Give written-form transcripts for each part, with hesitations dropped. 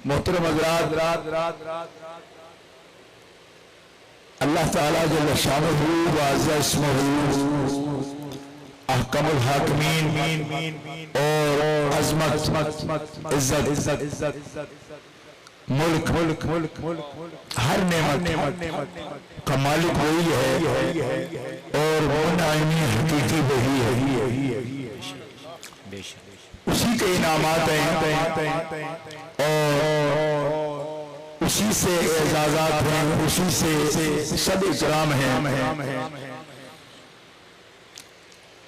मोहतरम हज़रात, अल्लाह ताला जल्ल शानुहु व अज़्ज़ा इस्मुहु अहकमुल हाकिमीन और अज़मत इज़्ज़त मुल्क हर नेमत का मालिक वही है और मुनाइमी हकीकी वही है। उसी के इनामात हैं और उसी से एजाज़ात हैं, उसी से सब इकराम हैं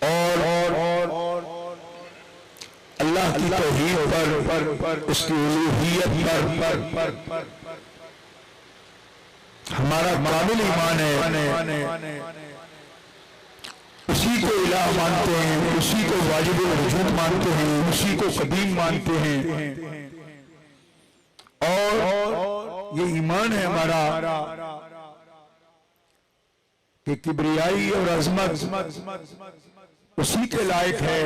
और अल्लाह की तौहीद पर उसकी उलूहियत पर हमारा कामिल ईमान है। उसी को इलाह मानते हैं, उसी को वाजिबुल वजूद मानते हैं, उसी को कदीम मानते हैं और ये ईमान है हमारा कि किब्रियाई और अज़मत उसी के लायक है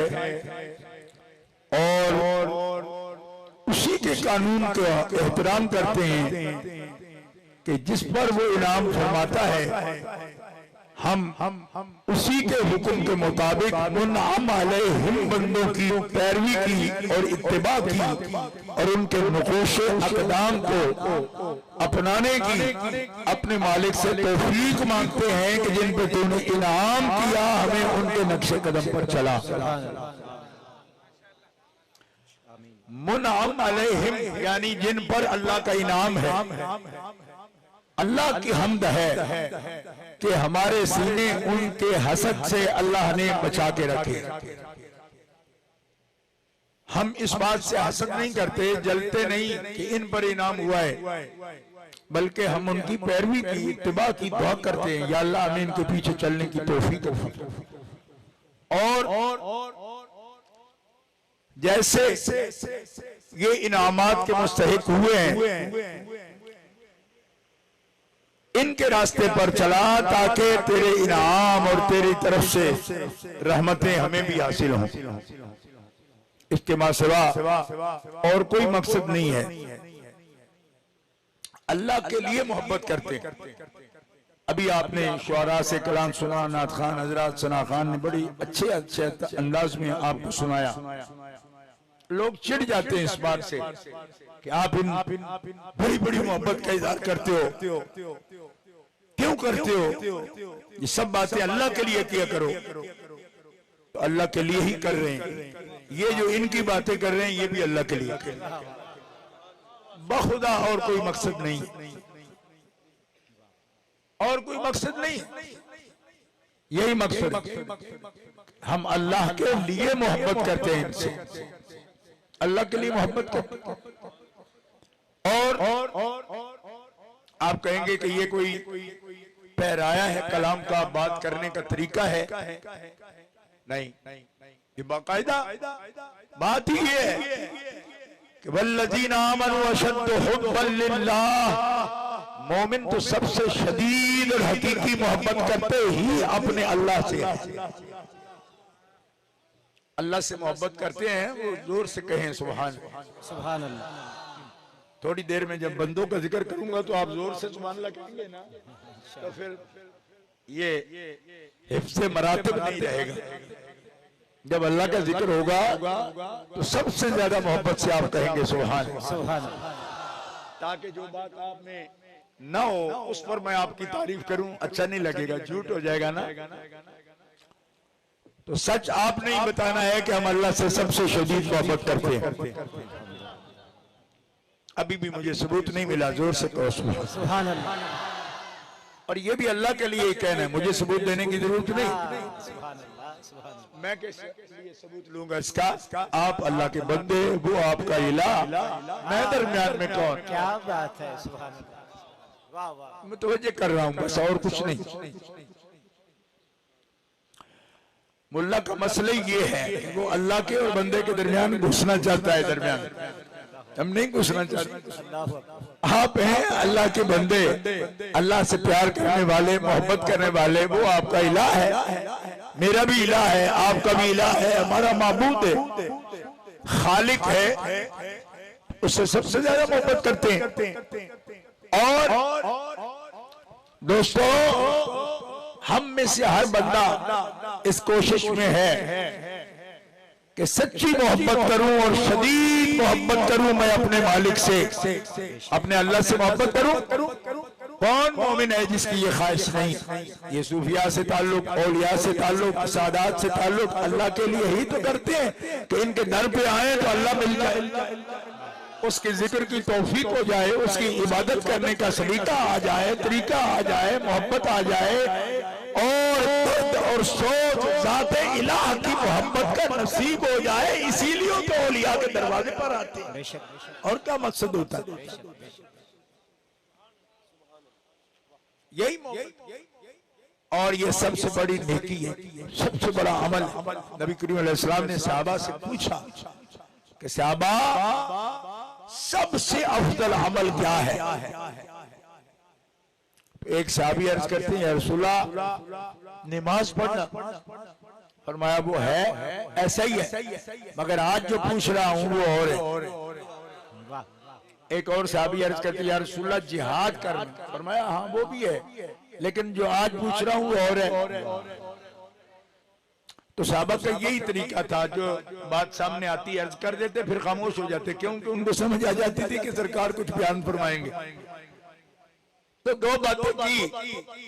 और उसी के कानून का एहतराम करते हैं कि जिस पर वो इनाम फरमाता है हम उसी के हुक्म के मुताबिक उन अलैहिम बंदों की पैरवी की और इत्तिबा की और उनके नुक़ूश अक़दाम को अपनाने की अपने मालिक से तौफीक मांगते हैं कि जिन पे तूने इनाम किया हमें उनके नक्शे कदम पर चला। मुनअम अलैहिम यानी जिन पर अल्लाह का इनाम है। अल्लाह की हम्द है कि हमारे सीने उनके हसद से अल्लाह ने बचा के रखे। हम इस बात से हसद नहीं करते, जलते नहीं कि इन पर इनाम हुआ है, बल्कि हम उनकी पैरवी की इत्तिबा की दुआ करते हैं, या अल्लाह हमें इनके पीछे चलने की तौफीक दे। और जैसे ये इनामात के मुस्तहिक हुए हैं, इनके रास्ते पर चला ताकि तेरे इनाम और तेरी तरफ से रहमतें हमें भी हासिल हों। इसके मां सिवा और कोई मकसद नहीं है। अल्लाह के लिए मोहब्बत करते हैं। अभी आपने शुआरा से कलाम सुना, नात खान हजरत सना खान ने बड़ी अच्छे अंदाज में आपको सुनाया। लोग चिढ़ जाते हैं इस बात से कि आप इन बड़ी बड़ी मोहब्बत का इज़हार करते हो, क्यों करते हो? ये सब बातें अल्लाह के लिए किया करो। तो अल्लाह के लिए ही कर रहे हैं। ये जो इनकी बातें कर रहे हैं ये भी अल्लाह के लिए कर रहे हैं, बखुदा और कोई मकसद नहीं, और कोई मकसद नहीं, यही मकसद। हम अल्लाह के लिए मोहब्बत करते हैं, इनसे अल्लाह के लिए मोहब्बत करते हैं। और आप कहेंगे कि ये कोई पहराया है कलाम का, बात करने का तरीका है। नहीं, ये बाकायदा बात ही ये है कि वल्लज़ीना आमनू अशद्दु हुब्बन लिल्लाह, मोमिन तो सबसे शदीद और हकीकी मोहब्बत करते ही अपने अल्लाह से है। अल्लाह से मोहब्बत करते हैं, वो जोर से कहें सुभान अल्लाह। थोड़ी देर में जब बंदों का जिक्र करूंगा तो आप जोर से सुभान अल्लाह कहेंगे ना, तो फिर ये हिफ्ज़े मरातिब नहीं रहेगा। जब अल्लाह का जिक्र होगा तो सबसे ज्यादा मोहब्बत से आप कहेंगे सुभान अल्लाह, ताकि जो बात आप में ना हो उस पर मैं आपकी तारीफ करूं, अच्छा नहीं लगेगा, झूठ हो जाएगा ना। तो सच आपने ही बताना है कि हम अल्लाह से सबसे शदीद मोहब्बत करते हैं। अभी भी मुझे सबूत नहीं मिला, जोर से कहो सुभान अल्लाह। और ये भी अल्लाह के लिए ही कहना है, मुझे सबूत देने की जरूरत नहीं। मैं कैसे सबूत लूंगा इसका? आप अल्लाह के बंदे, वो आपका इलाह, मैं दरमियान में कौन? क्या बात है, सुभान अल्लाह, वाह वाह। मैं तवज्जो कर रहा हूँ बस, और कुछ नहीं। मुल्ला का मसला ये है, वो अल्लाह के और बंदे के दरमियान घुसना चाहता है। दरमियान हम नहीं घुसना चाहते। आप हैं अल्लाह के बंदे, अल्लाह से प्यार करने वाले, मोहब्बत करने वाले, वो आपका इलाह है, मेरा भी इलाह है, आपका भी इलाह है, हमारा माबूद है, खालिक है। उससे सबसे ज्यादा मोहब्बत करते हैं। और दोस्तों, हम में से हर बंदा इस कोशिश में है कि सच्ची मोहब्बत करूं और शदीद मोहब्बत करूं मैं अपने मालिक से, अपने अल्लाह से मोहब्बत करूं। कौन मोमिन है जिसकी ये ख्वाहिश नहीं? ये सूफिया से ताल्लुक, औलिया से ताल्लुक, सादात से ताल्लुक अल्लाह के लिए ही तो करते हैं कि इनके दर पे आए तो अल्लाह मिल जाए, उसके जिक्र की तौफीक हो जाए, उसकी इबादत करने का सलीका आ जाए, तरीका आ जाए, मोहब्बत आ जाए और दर्द और सोच ज़ाते इलाह की मोहब्बत का नसीब हो जाए। इसीलिए तो औलिया के दरवाजे पर आते हैं। और क्या मकसद होता है? यही मोहब्बत। और ये सबसे बड़ी नेकी है, सबसे बड़ा अमल। नबी करीम अलैहि सलाम ने सहाबा से पूछा कि सहाबा, सबसे अफजल अमल क्या है? एक सहाबी अर्ज करते हैं, या रसूलल्लाह नमाज पढ़ना। फरमाया वो है, ऐसा ही है, मगर आज जो पूछ रहा हूं वो और है। एक और सहाबी अर्ज करते हैं, या रसूलल्लाह जिहाद करना। फरमाया हाँ वो भी है, लेकिन जो आज पूछ रहा हूं वो और है। तो सहाबा का यही तरीका था, जो बात सामने आती अर्ज कर देते, फिर खामोश हो जाते, क्योंकि उनको समझ आ जाती थी कि सरकार कुछ बयान फरमाएंगे। तो दो बातें की,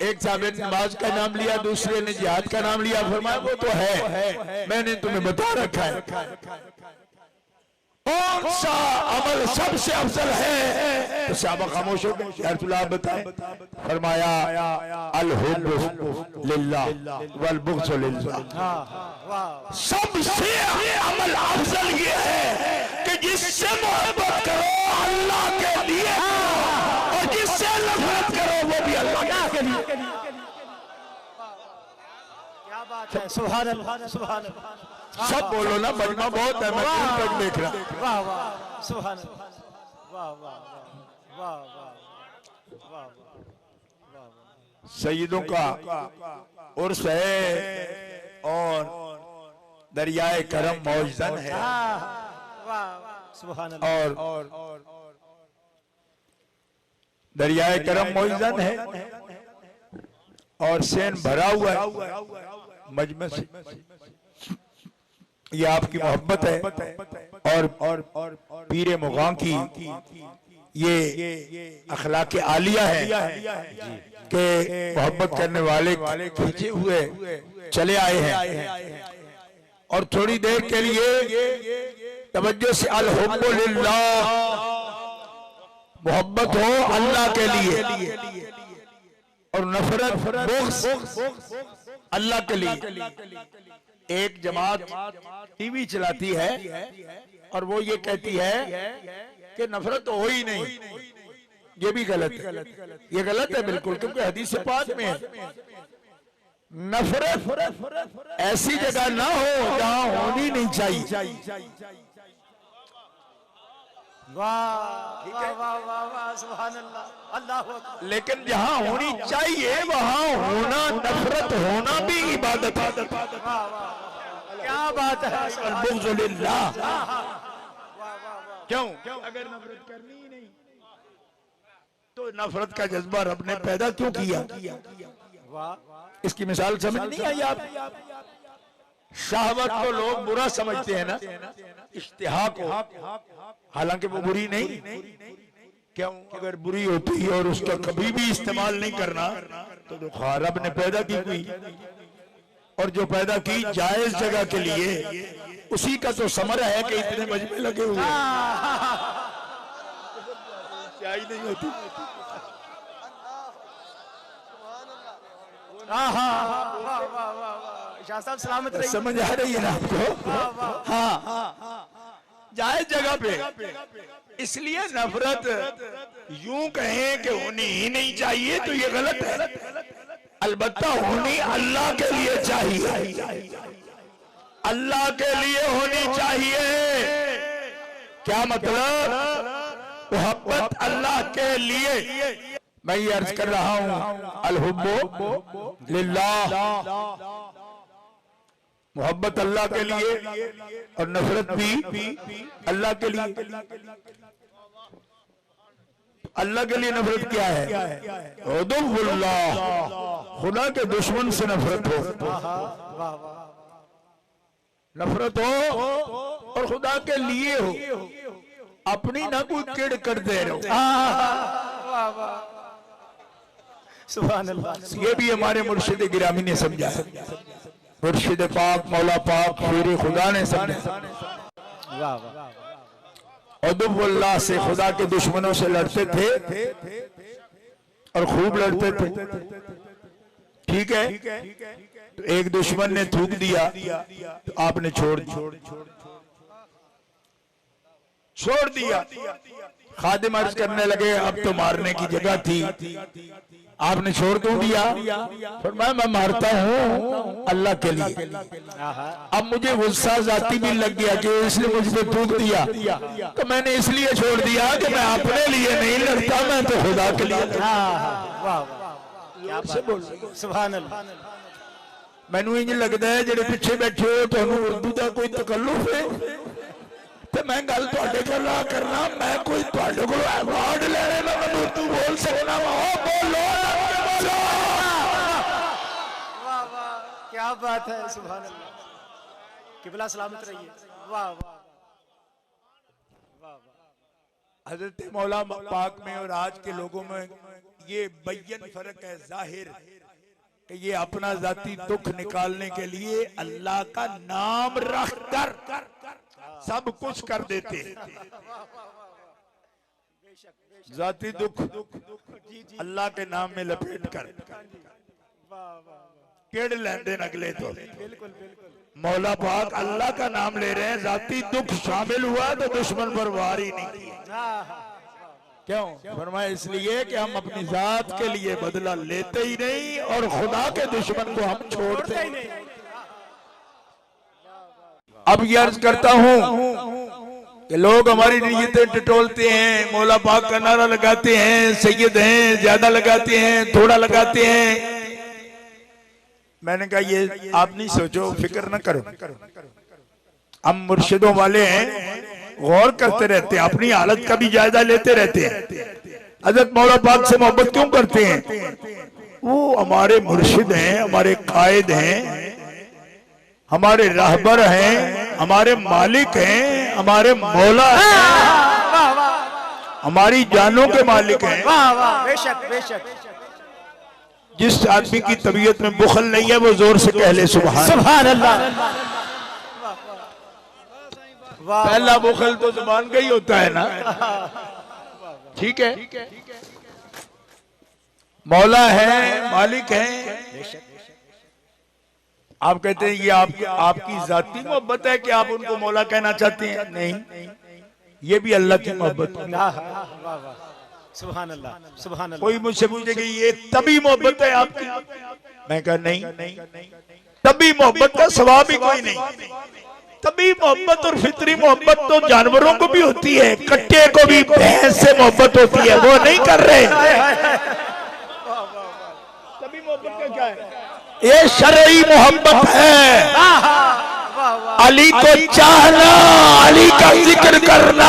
एक साहब ने नमाज का नाम लिया, दूसरे ने जिहाद का नाम लिया। फरमाया वो तो है, मैंने तुम्हें बता रखा है। कौन सा अमल सबसे अफजल है? तो सहाबा खामोश हो गए। या रसूलल्लाह आप बताएं। फरमाया अल हुब्बु लिल्लाह वल बुग़्ज़ु लिल्लाह। सबसे अमल अफजल ये है कि जिससे मोहब्बत करो अल्लाह के लिए, और जिससे नफरत करो वो भी अल्लाह के लिए। क्या बात है, सुभान अल्लाह, सुभान अल्लाह। सब बोलो ना, मजमा बहुत है, मैं तक देख रहा। वाह वाह, सुभान अल्लाह, वाह वाह वाह वाह वाह वाह। सईदों का उर्स है और दरियाए करम मौजदन है। वाह, सुभान अल्लाह। और दरियाए करम मौजदन है और सेन भरा हुआ है मजमे से। ये आपकी मोहब्बत है। और पीरे मुग़ा की ये अखलाक आलिया है कि मोहब्बत करने वाले खींचे हुए चले आए हैं। और थोड़ी देर के लिए तवज्जो से अल हुब्बु लिल्लाह, मोहब्बत हो अल्लाह के लिए, और नफरत बुग़्ज़ अल्लाह के लिए। एक जमात टीवी चलाती है और वो ये कहती है कि नफरत तो हो ही नहीं। ये भी गलत है, ये गलत है बिल्कुल, क्योंकि हदीस पाक में है नफरत ऐसी जगह ना हो जहां होनी नहीं चाहिए। वाह वाह वाह वाह, सुभान अल्लाह, अल्लाह अकबर। लेकिन जहां होनी चाहिए वहां होना, नफरत होना भी इबादत है। वाह वाह, क्या बात है, बुग़्ज़ु लिल्लाह। वाह वाह। क्यों? अगर नफरत करनी ही नहीं तो नफरत का जज्बा रब ने पैदा क्यों किया? वाह, इसकी मिसाल समझ नहीं आई आप? शहवत को लोग बुरा समझते हैं ना, इश्तिहा को, हालांकि वो बुरी नहीं। क्यों? अगर बुरी होती और उसका कभी भी इस्तेमाल नहीं करना तो रब ने पैदा की हुई, और जो पैदा की जायज जगह के लिए, उसी का तो समर है कि इतने मजमे लगे हुए ही नहीं होती। सलामत रहिए। समझ आ रही है ना आपको? हाँ, जायज जगह पे। इसलिए नफरत यूं कहें कि होनी ही नहीं चाहिए तो ये गलत है। अलबत्ता होनी अल्लाह के लिए चाहिए, अल्लाह के लिए होनी चाहिए। क्या मतलब? मोहब्बत अल्लाह के लिए। मैं ये अर्ज कर रहा हूं, अल हुब्बु लिल्लाह, मोहब्बत अल्लाह के लिए और नफरत भी अल्लाह के लिए। अल्लाह के लिए नफरत क्या है? उदुव्वुल्लाह, खुदा के दुश्मन से नफरत हो। नफरत हो और खुदा के लिए हो, अपनी ना कोई किड़ कर दे रहे हो। सुभान अल्लाह। ये भी हमारे मुर्शिद गिरामी ने समझा है, मुर्शिद पाक मौला पाक पीर खुदा ने समझा। उदुव्वुल्लाह से खुदा के दुश्मनों से लड़ते थे और खूब लड़ते थे। ठीक है, तो एक दुश्मन ने थूक दिया तो आपने छोड़ दिया। खादिम अर्ज करने लगे अब तो मारने की जगह थी, आपने छोड़ क्यों दिया? फरमाया मैं मारता हूँ अल्लाह के लिए। अब मुझे गुस्सा जाती भी लग गया कि इसलिए मुझ पे थूक दिया, तो मैंने इसलिए छोड़ दिया कि मैं अपने लिए नहीं लड़ता, मैं तो खुदा के लिए। सुभान अल्लाह। मैनू इंज लगता है जेडे पिछे बैठे हो तो उर्दू का कोई तकल्लुफ है तो मैं गल तुहाडे गल्ला करना, मैं कोई तुहाडे कोल अवार्ड लेने ना मैं उर्दू बोल सकना। बोलो वाह वाह, क्या बात है। सुभान अल्लाह। किबला सलामत रहिए। वाह वाह वाह वाह। हजरत मौला पाक में और आज के लोगों में ये बय्यन फर्क है, जाहिर कि ये अपना जाती दुख निकालने के लिए अल्लाह का नाम रख कर सब कुछ कर देते हैं। जाती दुख अल्लाह के नाम में लपेट कर केड़ लेंदे अगले तो मौला पाक अल्लाह का नाम ले रहे हैं, जाती दुख शामिल हुआ तो दुश्मन पर वार ही नहीं किया। क्यों? फरमाया इसलिए कि हम अपनी जात के लिए बदला लेते ही नहीं और खुदा के दुश्मन को हम छोड़ते ही नहीं। अब ये अर्ज करता हूं कि लोग हमारी नीयतें टटोलते हैं, मौला पाक का नारा लगाते हैं, सैयद हैं, ज्यादा लगाते हैं, थोड़ा लगाते हैं। मैंने कहा ये आप नहीं सोचो, फिक्र न करो, हम मुर्शिदों वाले हैं, गौर करते रहते हैं, अपनी हालत का भी जायजा लेते रहते हैं। हजरत मौला पाक से मोहब्बत क्यों करते हैं? वो हमारे मुर्शिद हैं, हमारे कायद हैं, हमारे रहबर हैं, हमारे मालिक हैं, हमारे मौला हैं, हमारी जानों के मालिक हैं। वाह वाह, बेशक बेशक। जिस आदमी की तबीयत में बुखल नहीं है वो जोर से कह ले सुभान अल्लाह। पहला बुखल तो जुबान का ही होता है ना। ठीक है, मौला है, मालिक है। आप कहते हैं ये आपकी जाती मोहब्बत है कि आप उनको मौला कहना चाहते हैं? नहीं, ये भी अल्लाह की मोहब्बत है। सुभान अल्लाह सुभान अल्लाह। कोई मुझसे पूछे कि ये तभी मोहब्बत है आपकी, मैं कहा नहीं, तभी मोहब्बत का सवाब ही कोई नहीं। तभी मोहब्बत और फितरी मोहब्बत तो जानवरों को भी होती है, कट्टे को भी भैंस से मोहब्बत होती है, वो नहीं कर रहे। तभी मोहब्बत का क्या है? ये शरई मोहब्बत है। अली को चाहना, अली का जिक्र करना,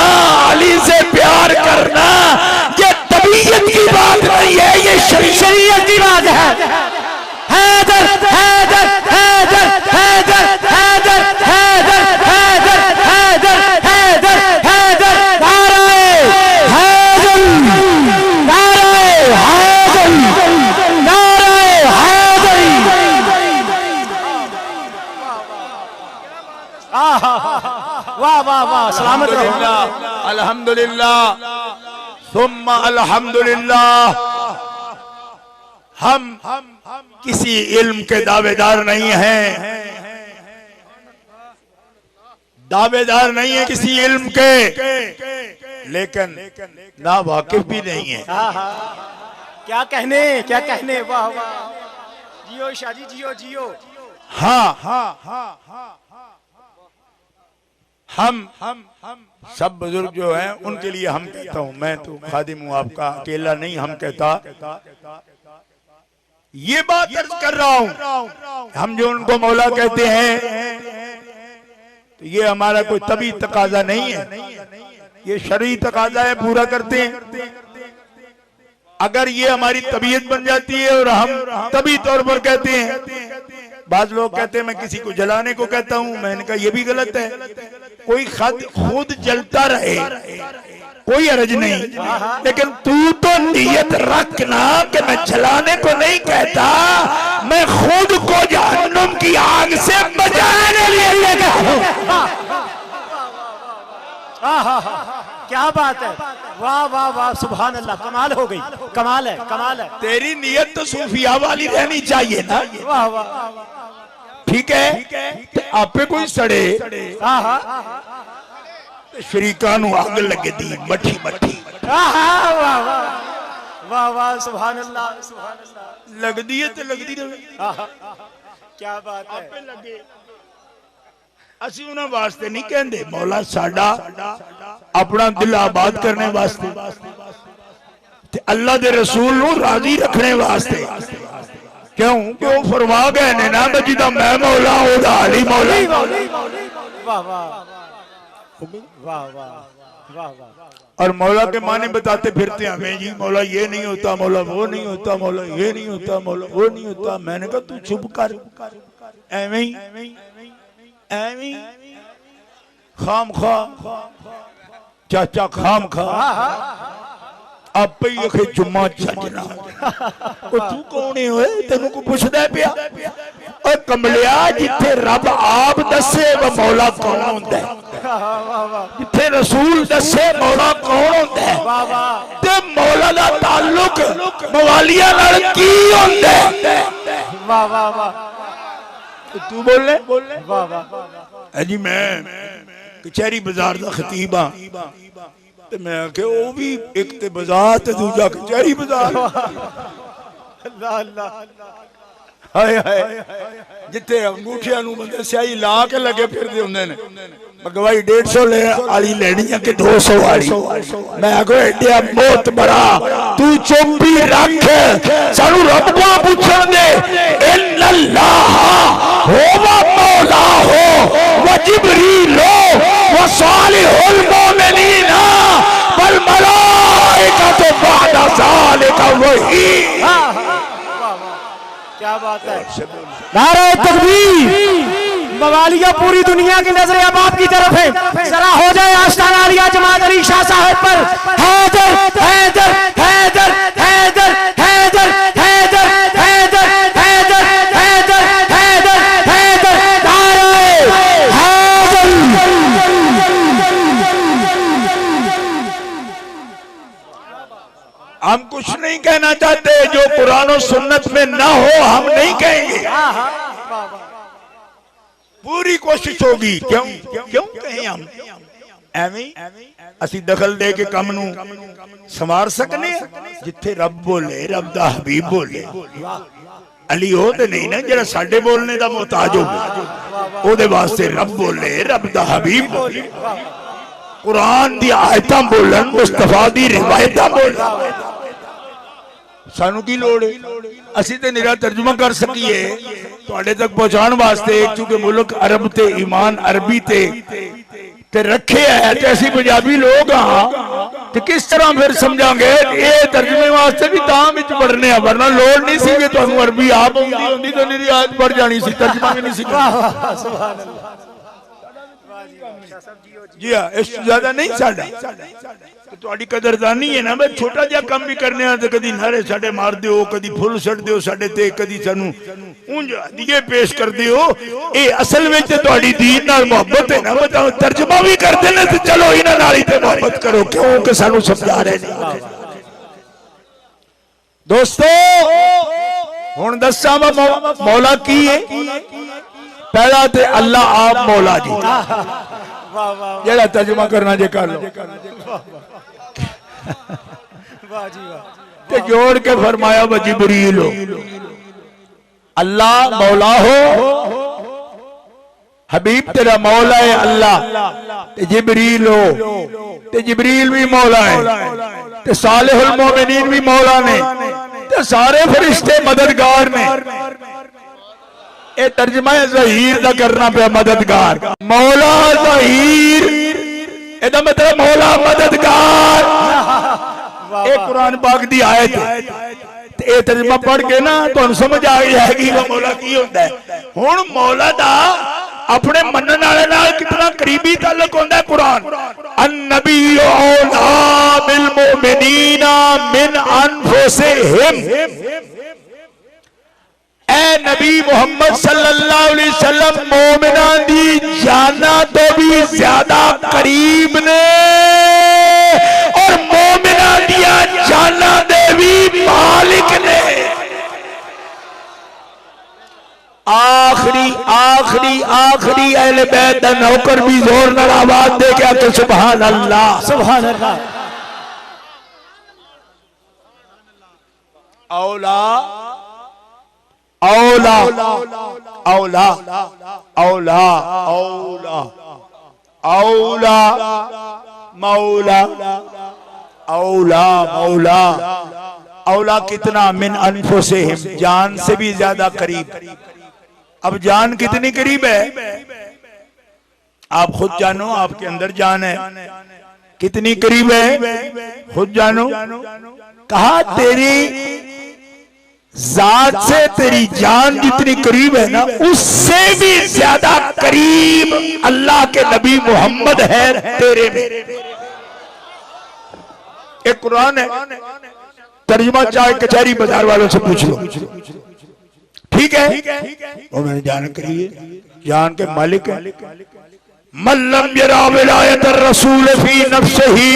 अली से प्यार करना, ये तबीयत की बात नहीं है, ये शरीयत की बात है। हैदर हैदर हैदर हैदर हैदर हैदर हैदर हैदर हैदर हैदर नारे हैदर, नारे हैदर, नारे हैदर। वाह वाह वाह, सलामत रहो। अल्हम्दुलिल्लाह सुम्मा अल्हम्दुलिल्लाह। हम किसी इल्म के दावेदार नहीं हैं, दावेदार नहीं है किसी इल्म के, लेकिन ना वाकिफ भी नहीं है। क्या कहने, क्या कहने। वाह वाह, जियो शादी, जियो जियो। हाँ, हम सब बुजुर्ग जो हैं उनके लिए हम कहता हूं, मैं तो खादिम हूं आपका, अकेला नहीं हम कहता। ये बात अर्ज कर रहा हूं, हम जो उनको मौला कहते हैं तो ये हमारा कोई तभी तकाजा नहीं है, ये शरई तकाजा है, पूरा करते हैं। अगर ये हमारी तबीयत बन जाती है और हम तभी तौर पर कहते हैं, बाज लोग कहते हैं मैं किसी को जलाने को कहता हूं, मैंने कहा ये भी गलत है। कोई खुद जलता रहे कोई अर्ज नहीं, लेकिन तू तो नियत रखना कि मैं जलाने को नहीं कहता, मैं खुद को जहन्नुम की आग से बचाने लिए लेकर क्या बात है, वाह वाह वाह, सुभान अल्लाह, कमाल हो गई, कमाल है, कमाल है। तेरी नियत तो सूफिया वाली रहनी चाहिए ना। वाह वाह, ठीक है, आप पे कोई सड़े शरीका नु आग लगे दी मठी मठी, वाह वाह वाह वाह, सुभान अल्लाह, सुभान अल्लाह, लगदी है तो लगदी रहे। क्या बात है। आपे लगे ਅਸੀਂ ਉਹਨਾਂ ਵਾਸਤੇ नहीं कहते, मौला साडा अपना दिल आबाद करने वास्ते ते अल्लाह दे रसूल नू राजी रखने वास्ते। क्यों कि वो फरमा गए ने ना जिदा मैं मौला ओदा अली मौला। वाह वाह वाह वाह वाह। और मौला के माने बताते फिरते हमें जी, मौला ये नहीं होता, मौला वो नहीं होता, मौला ये नहीं होता, मौला वो नहीं होता। मैंने कहा तू चुप कर, एवें ही खाम खा चाचा खाम खा आप ही अखे जुम्मा छजना। तू कौन है होए, तेनू को पुछदा पिया? और कमलिया जिथे रब आप दसे वो मौला कौन होंदा है, जिथे रसूल दसे मौला कौन होंदा है, ते मौला दा ताल्लुक मवालिया नाल की होंदा है? वाह वाह वाह, तू बोले वाह वाह जी मैं कचहरी बाजार का खतीब हाँ, ते मैं आखे वो भी एक ते बाजार ते दूजा कचहरी बाजार। अल्लाह अल्लाह, हाय हाय, जिथे अंगूठिया नू बंदे स्याही ला के लगे फिरदे हुंदे ने, गवाही 150 ले आली लेनी है कि 200 वाली। मैं आखो एडिया बहुत बड़ा तू चुप ही रख, सानू रब को पूछण दे। इन्नल्लाह हुवा मौला हो व जिब्रील व सालिहुल मोमिनीन वल मलाइकतु बअदा ज़ालिका वही। क्या बात है। नारे तकबीर। मवालिया पूरी दुनिया की नजरें अब आपकी तरफ है, जरा हो जाए आस्ताना आलिया जमात अली शाह साहब पर हैदर हैदर हैदर हैदर हैदर हैदर हैदर हैदर हैदर हैदर हैदर नारे हैदर। हम कुछ नहीं कहना चाहते जो कुरान और सुन्नत में ना हो, हम नहीं कहेंगे। पूरी कोशिश होगी। क्यों क्यों कहें हम एवें असी दखल दे के कम नू संवार सकने। जिथे रब बोले, रब दा हबीब बोले, अली हो ते नहीं ना जरा साडे बोलने दा मोहताज हो, ओदे वास्ते रब बोले, रब दा हबीब बोले, कुरान दी आयतां बोलन, मुस्तफा दी रिवायतां बोलन। सानू की लोड़ है, असी ते निरा तर्जुमा कर सकीए तुहाडे तक पहुंचाने वास्ते, क्योंकि मुल्क अरब ते ईमान अरबी ते रखे है, ते असी पंजाबी लोग हाँ, ते किस तरह फिर समझांगे? ये तर्जुमे वास्ते भी तां विच पढ़ने आ, वरना लोड़ नहीं सी कि तुहानू अरबी आप आउंदी हुंदी ते निरी आयत पढ़ जानी सी, तर्जुमा भी नहीं सी। जी हाँ, इस ज्यादा नहीं साडा तुहाडी कदरदानी है ना। मैं छोटा जिहा काम भी करने आ ते कदी नारे साडे मार दिओ, कदी फुल सट दिओ साडे ते, कदी सानू उंज दिए पेश कर दिओ। ए असल विच ते तुहाडी दीन नाल मोहब्बत है ना। बताओ तर्जुमा भी करदे ने ते चलो इन्हां नाल ही ते मोहब्बत करो, क्यों कि सानू समझा रहे ने। दोस्तों हुण दस्सां मौला की है। पहला ते अल्लाह आप मौला जी, जेड़ा तर्जुमा करना जे कर लो। वाह जी वाह। ते जोड़ के फरमाया व जिब्रील हो, अल्लाह मौला हो, हबीब तेरा मौला है अल्लाह, ते जिब्रील हो, ते जिब्रील भी मौला है, ते सालिहुल मोमिनीन भी मौला ने, ते सारे फरिश्ते मददगार ने। ये तर्जमा ज़हीर दा करना पे मददगार, मौला ज़हीर, एदा मतलब मौला मददगार। वाह एक कुरान पाक दी आयत ते ये तर्जमा पढ़ के ना तुहानू समझ आ जाएगी वो मौला की होता है। हुण मौला दा अपने मनन वाले नाल कितना करीबी ताल्लुक होता है। कुरान अन्नबी औला बिल मोमिनीना मिन अनफुसिहिम, ए नबी मोहम्मद सल्लल्लाहु अलैहि वसल्लम मोमिना दी जाना तो भी ज्यादा करीब ने और मोमिना दिया जाना दे भी मालिक ने। आखिरी आखिरी आखिरी अहले बैत दा नौकर भी जोर नाल आवाज दे के आके सुभान अल्लाह सुभान अल्लाह। औला औला औला औला औला औला मौला औला मौला औला कितना मिन अनफुसिहिम, जान से भी ज्यादा करीब। अब जान कितनी करीब है आप खुद जानो, आपके अंदर जान है कितनी करीब है खुद जानो। कहा तेरी जात से तेरी जान जितनी करीब है ना उससे भी ज्यादा करीब अल्लाह के नबी मोहम्मद है तेरे में। एक कुरान है, तर्जुमा चाहे कचहरी बाजार वालों से पूछ लो, ठीक है वो मैंने जान करी है, जान के मालिक है। मल्लम यरा विलायत रसूल फी नफ्सिही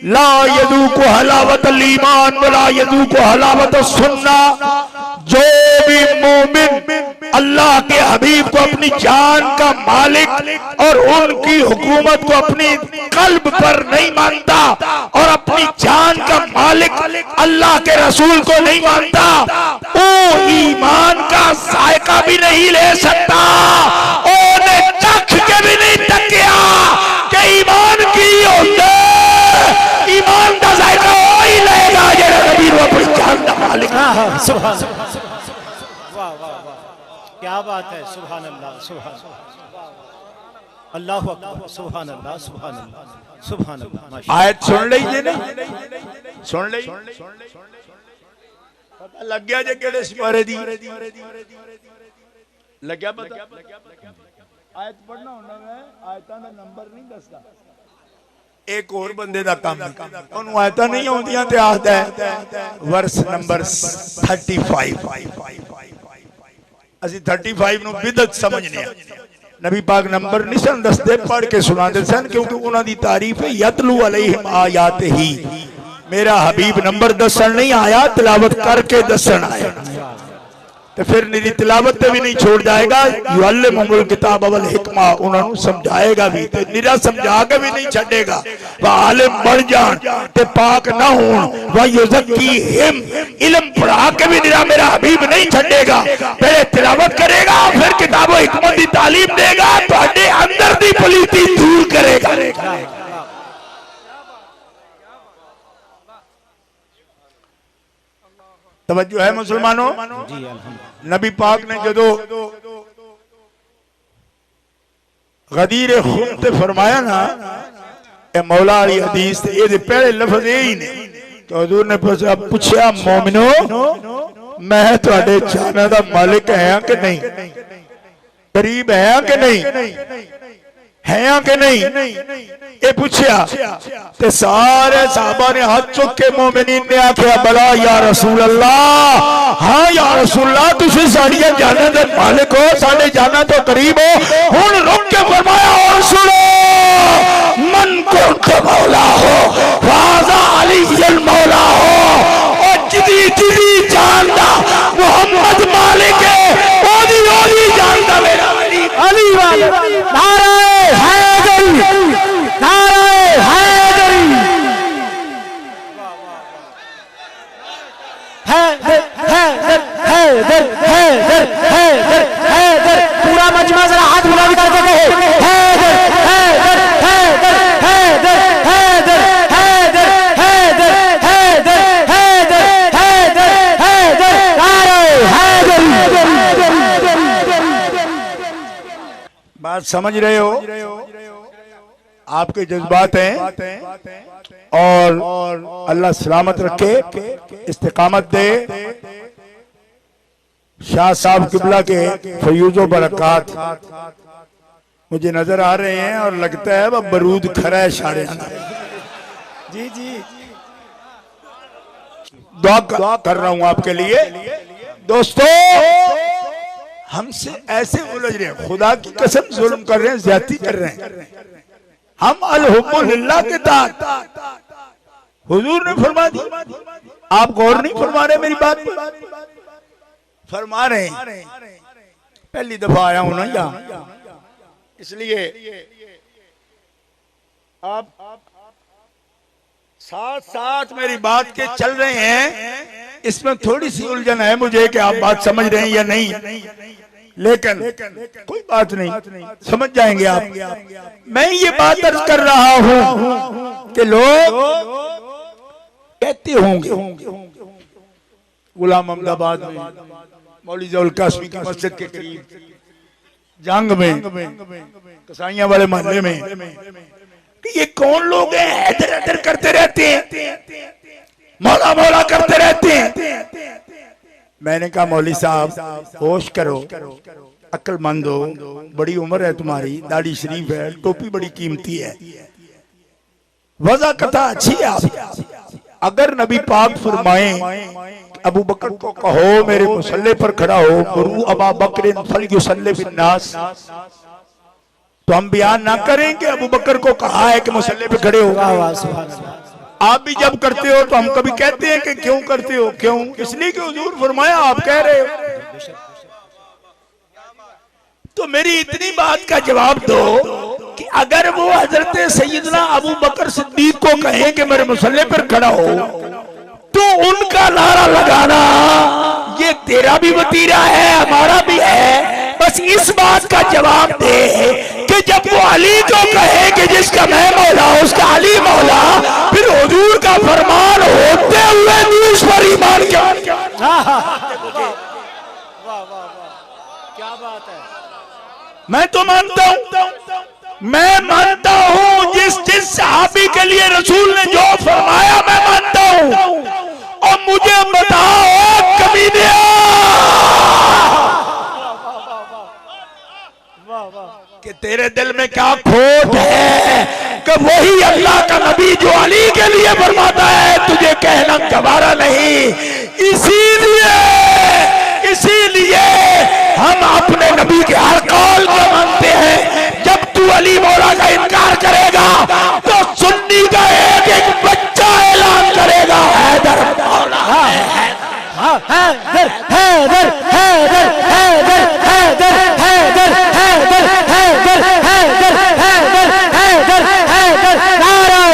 ला यदूकु हलावत ईमान वला यदूकु हलावत सुन्ना। जो भी मोमिन अल्लाह के हबीब को अपनी जान का मालिक और उनकी हुकूमत को अपनी कल्ब पर नहीं मानता और अपनी जान का मालिक अल्लाह के रसूल को नहीं मानता, वो ईमान का जायका भी नहीं ले सकता, उन्हें चख के भी नहीं तकिया कि ईमान की होते। ईमान का जायका वही लेगा जेड़ा नबी को अपनी जान का मालिक। सुभान वाह वाह वाह, क्या बात है। सुभान अल्लाह सुभान अल्लाहु अकबर सुभान अल्लाह सुभान अल्लाह सुभान अल्लाह। आयत सुन लीजिए ना, सुन ली पता लग गया जे केड़े सिपारे दी लग गया पता। आयत पढ़ना होना है, आयतां दा नंबर नहीं दसदा, एक और बंदे दा काम ओनू आयतां नहीं आउंदियां ते आखदा है वर्स नंबर 35। ਅਸੀਂ 35 ਨੂੰ बिदअत समझने नबी पाक नंबर नहीं सन दसते, पढ़ के सुनाते सन क्योंकि उन्होंने तारीफ है यतलू अलैहिम आयात ही। मेरा हबीब नंबर दसन नहीं आया, तिलावत करके दसन आया। तो फिर निरी तिलावत भी नहीं छोड़ जाएगा, युअल्लिमुहुल किताब वल हिकमा, उन्होंने समझाएगा भी तो निरा समझा के भी नहीं छड़ेगा। वह आलिम बन जान ते पाक ना होन, वह युज़क्कीहिम, इल्म पढ़ा के भी निरा मेरा हबीब नहीं छड़ेगा। पहले तिलावत करेगा फिर किताब व हिकमत की तालीम देगा, ਤੁਹਾਡੇ अंदर दी पलीती दूर करेगा। तवज्जो है मुसलमानों। नबी पाक ने जदो गदीर खून ते फरमाया ना, ए मौला वाली हदीस ते ये पहले लफ्ज यही ने, तो हजूर ने पूछा मोमिनो मैं तुहाडे जाना दा मालिक है कि नहीं, करीब है कि नहीं, है कि नहीं, ये पूछया ते सारे साहबा ने हाथ चुक के मोमिनीन ने आख्या बला या रसूल अल्लाह, हाँ या रसूल अल्लाह तुसी साडियां जाना दे मालिक हो, साडे जाना तो करीब हो। हुन रुक के फरमाया और सुनो, मन कुंत मौला हो फाजा अलील मौला हो, और जिदी जिदी जानदा मोहम्मद मालिक है, ओदी ओदी जानदा मेरा अली वाला। नारे हैदरी, नारे हैदरी, हैदर हैदर हैदर हैदर हैदर हैदर। पूरा मजमा जरा हाथ बुलंद करके कहे हैदर हैदर हैदर हैदर हैदर हैदर हैदर हैदर हैदर हैदर हैदर। नारे हैदरी। बात समझ रहे हो। आपके जज्बात हैं और अल्लाह सलामत रखे, इस्तिकामत दे। शाह साहब किबला के फयूज़ो बरक़ात मुझे नजर आ रहे हैं और लगता है वह बरूद खरा है शारे। जी जी दुआ कर रहा हूं आपके लिए। दोस्तों हमसे ऐसे उलझ रहे हैं, खुदा की कसम जुल्म कर रहे हैं, ज्यादती कर रहे हैं। हम अल-हुब्बु लिल्लाह के दात हुजूर ने फरमा दी, आप गौर नहीं फरमा रहे मेरी बात पर? फरमा रहे हैं। पहली दफा आया हूं ना यहाँ, इसलिए आप साथ साथ मेरी बात के चल रहे हैं। इसमें थोड़ी सी उलझन है मुझे कि आप बात समझ रहे हैं या नहीं, लेकिन कोई बात नहीं, समझ जाएंगे आप। मैं ये बात अर्ज कर रहा हूं कि लोग कहते होंगे गुलाम अहमदाबाद में मौलवी ज़ौल कासमी की मस्जिद के करीब जंग में कसाईयां वाले मोहल्ले में कि ये कौन लोग हैं, हैदर हैदर करते रहते हैं, मौला मौला करते रहते हैं। मैंने कहा मौलवी साहब होश करो, अक्लमंद हो, बड़ी उम्र है तुम्हारी, दाढ़ी शरीफ है, टोपी बड़ी कीमती है, वजह कथा अच्छी है आप। अगर नबी पाक फरमाए अबू बकर को कहो मेरे मुसल्ले पर खड़ा हो, मुरू अबा बकर फलयुसल्ली बिन्नास, तो हम बयान ना करें कि अबू बकर को कहा है कि मुसल्ले पे खड़े हो। आप भी जब करते हो तो हम कभी कहते हैं कि क्यों करते हो, क्यों? इसलिए कि हुजूर फरमाया, आप कह रहे हो। तो मेरी इतनी बात का जवाब दो कि अगर वो हजरत सैयदना अबू बकर सिद्दीक को कहें कि मेरे मुसल्ले पर खड़ा हो, तो उनका नारा लगाना ये तेरा भी वतीरा है, हमारा भी है। बस इस बात का जवाब दे कि जब वो अली को कहे कि जिसका मैं मौला उसका अली मौला, फिर हुजूर का फरमान होते हुए भी उस पर ईमान क्या? वाह वाह वाह, क्या बात है। मैं तो मानता हूं, मैं मानता हूं जिस सहाबी के लिए रसूल ने जो फरमाया मैं मानता हूं। और मुझे बताओ कमीने कि तेरे दिल में क्या खोट है कि वही अल्लाह का नबी जो अली के लिए फरमाता है तुझे कहना गवारा नहीं। इसीलिए हम अपने नबी के हर कौल को मानते हैं। जब तू अली मौला का इनकार करेगा तो सुन्नी का एक एक बच्चा ऐलान करेगा हैदर मौला है। हैदर हैदर हैदर हैदर हैदर हैदर हैदर हैदर हैदर हैदर हैदर हैदर नारे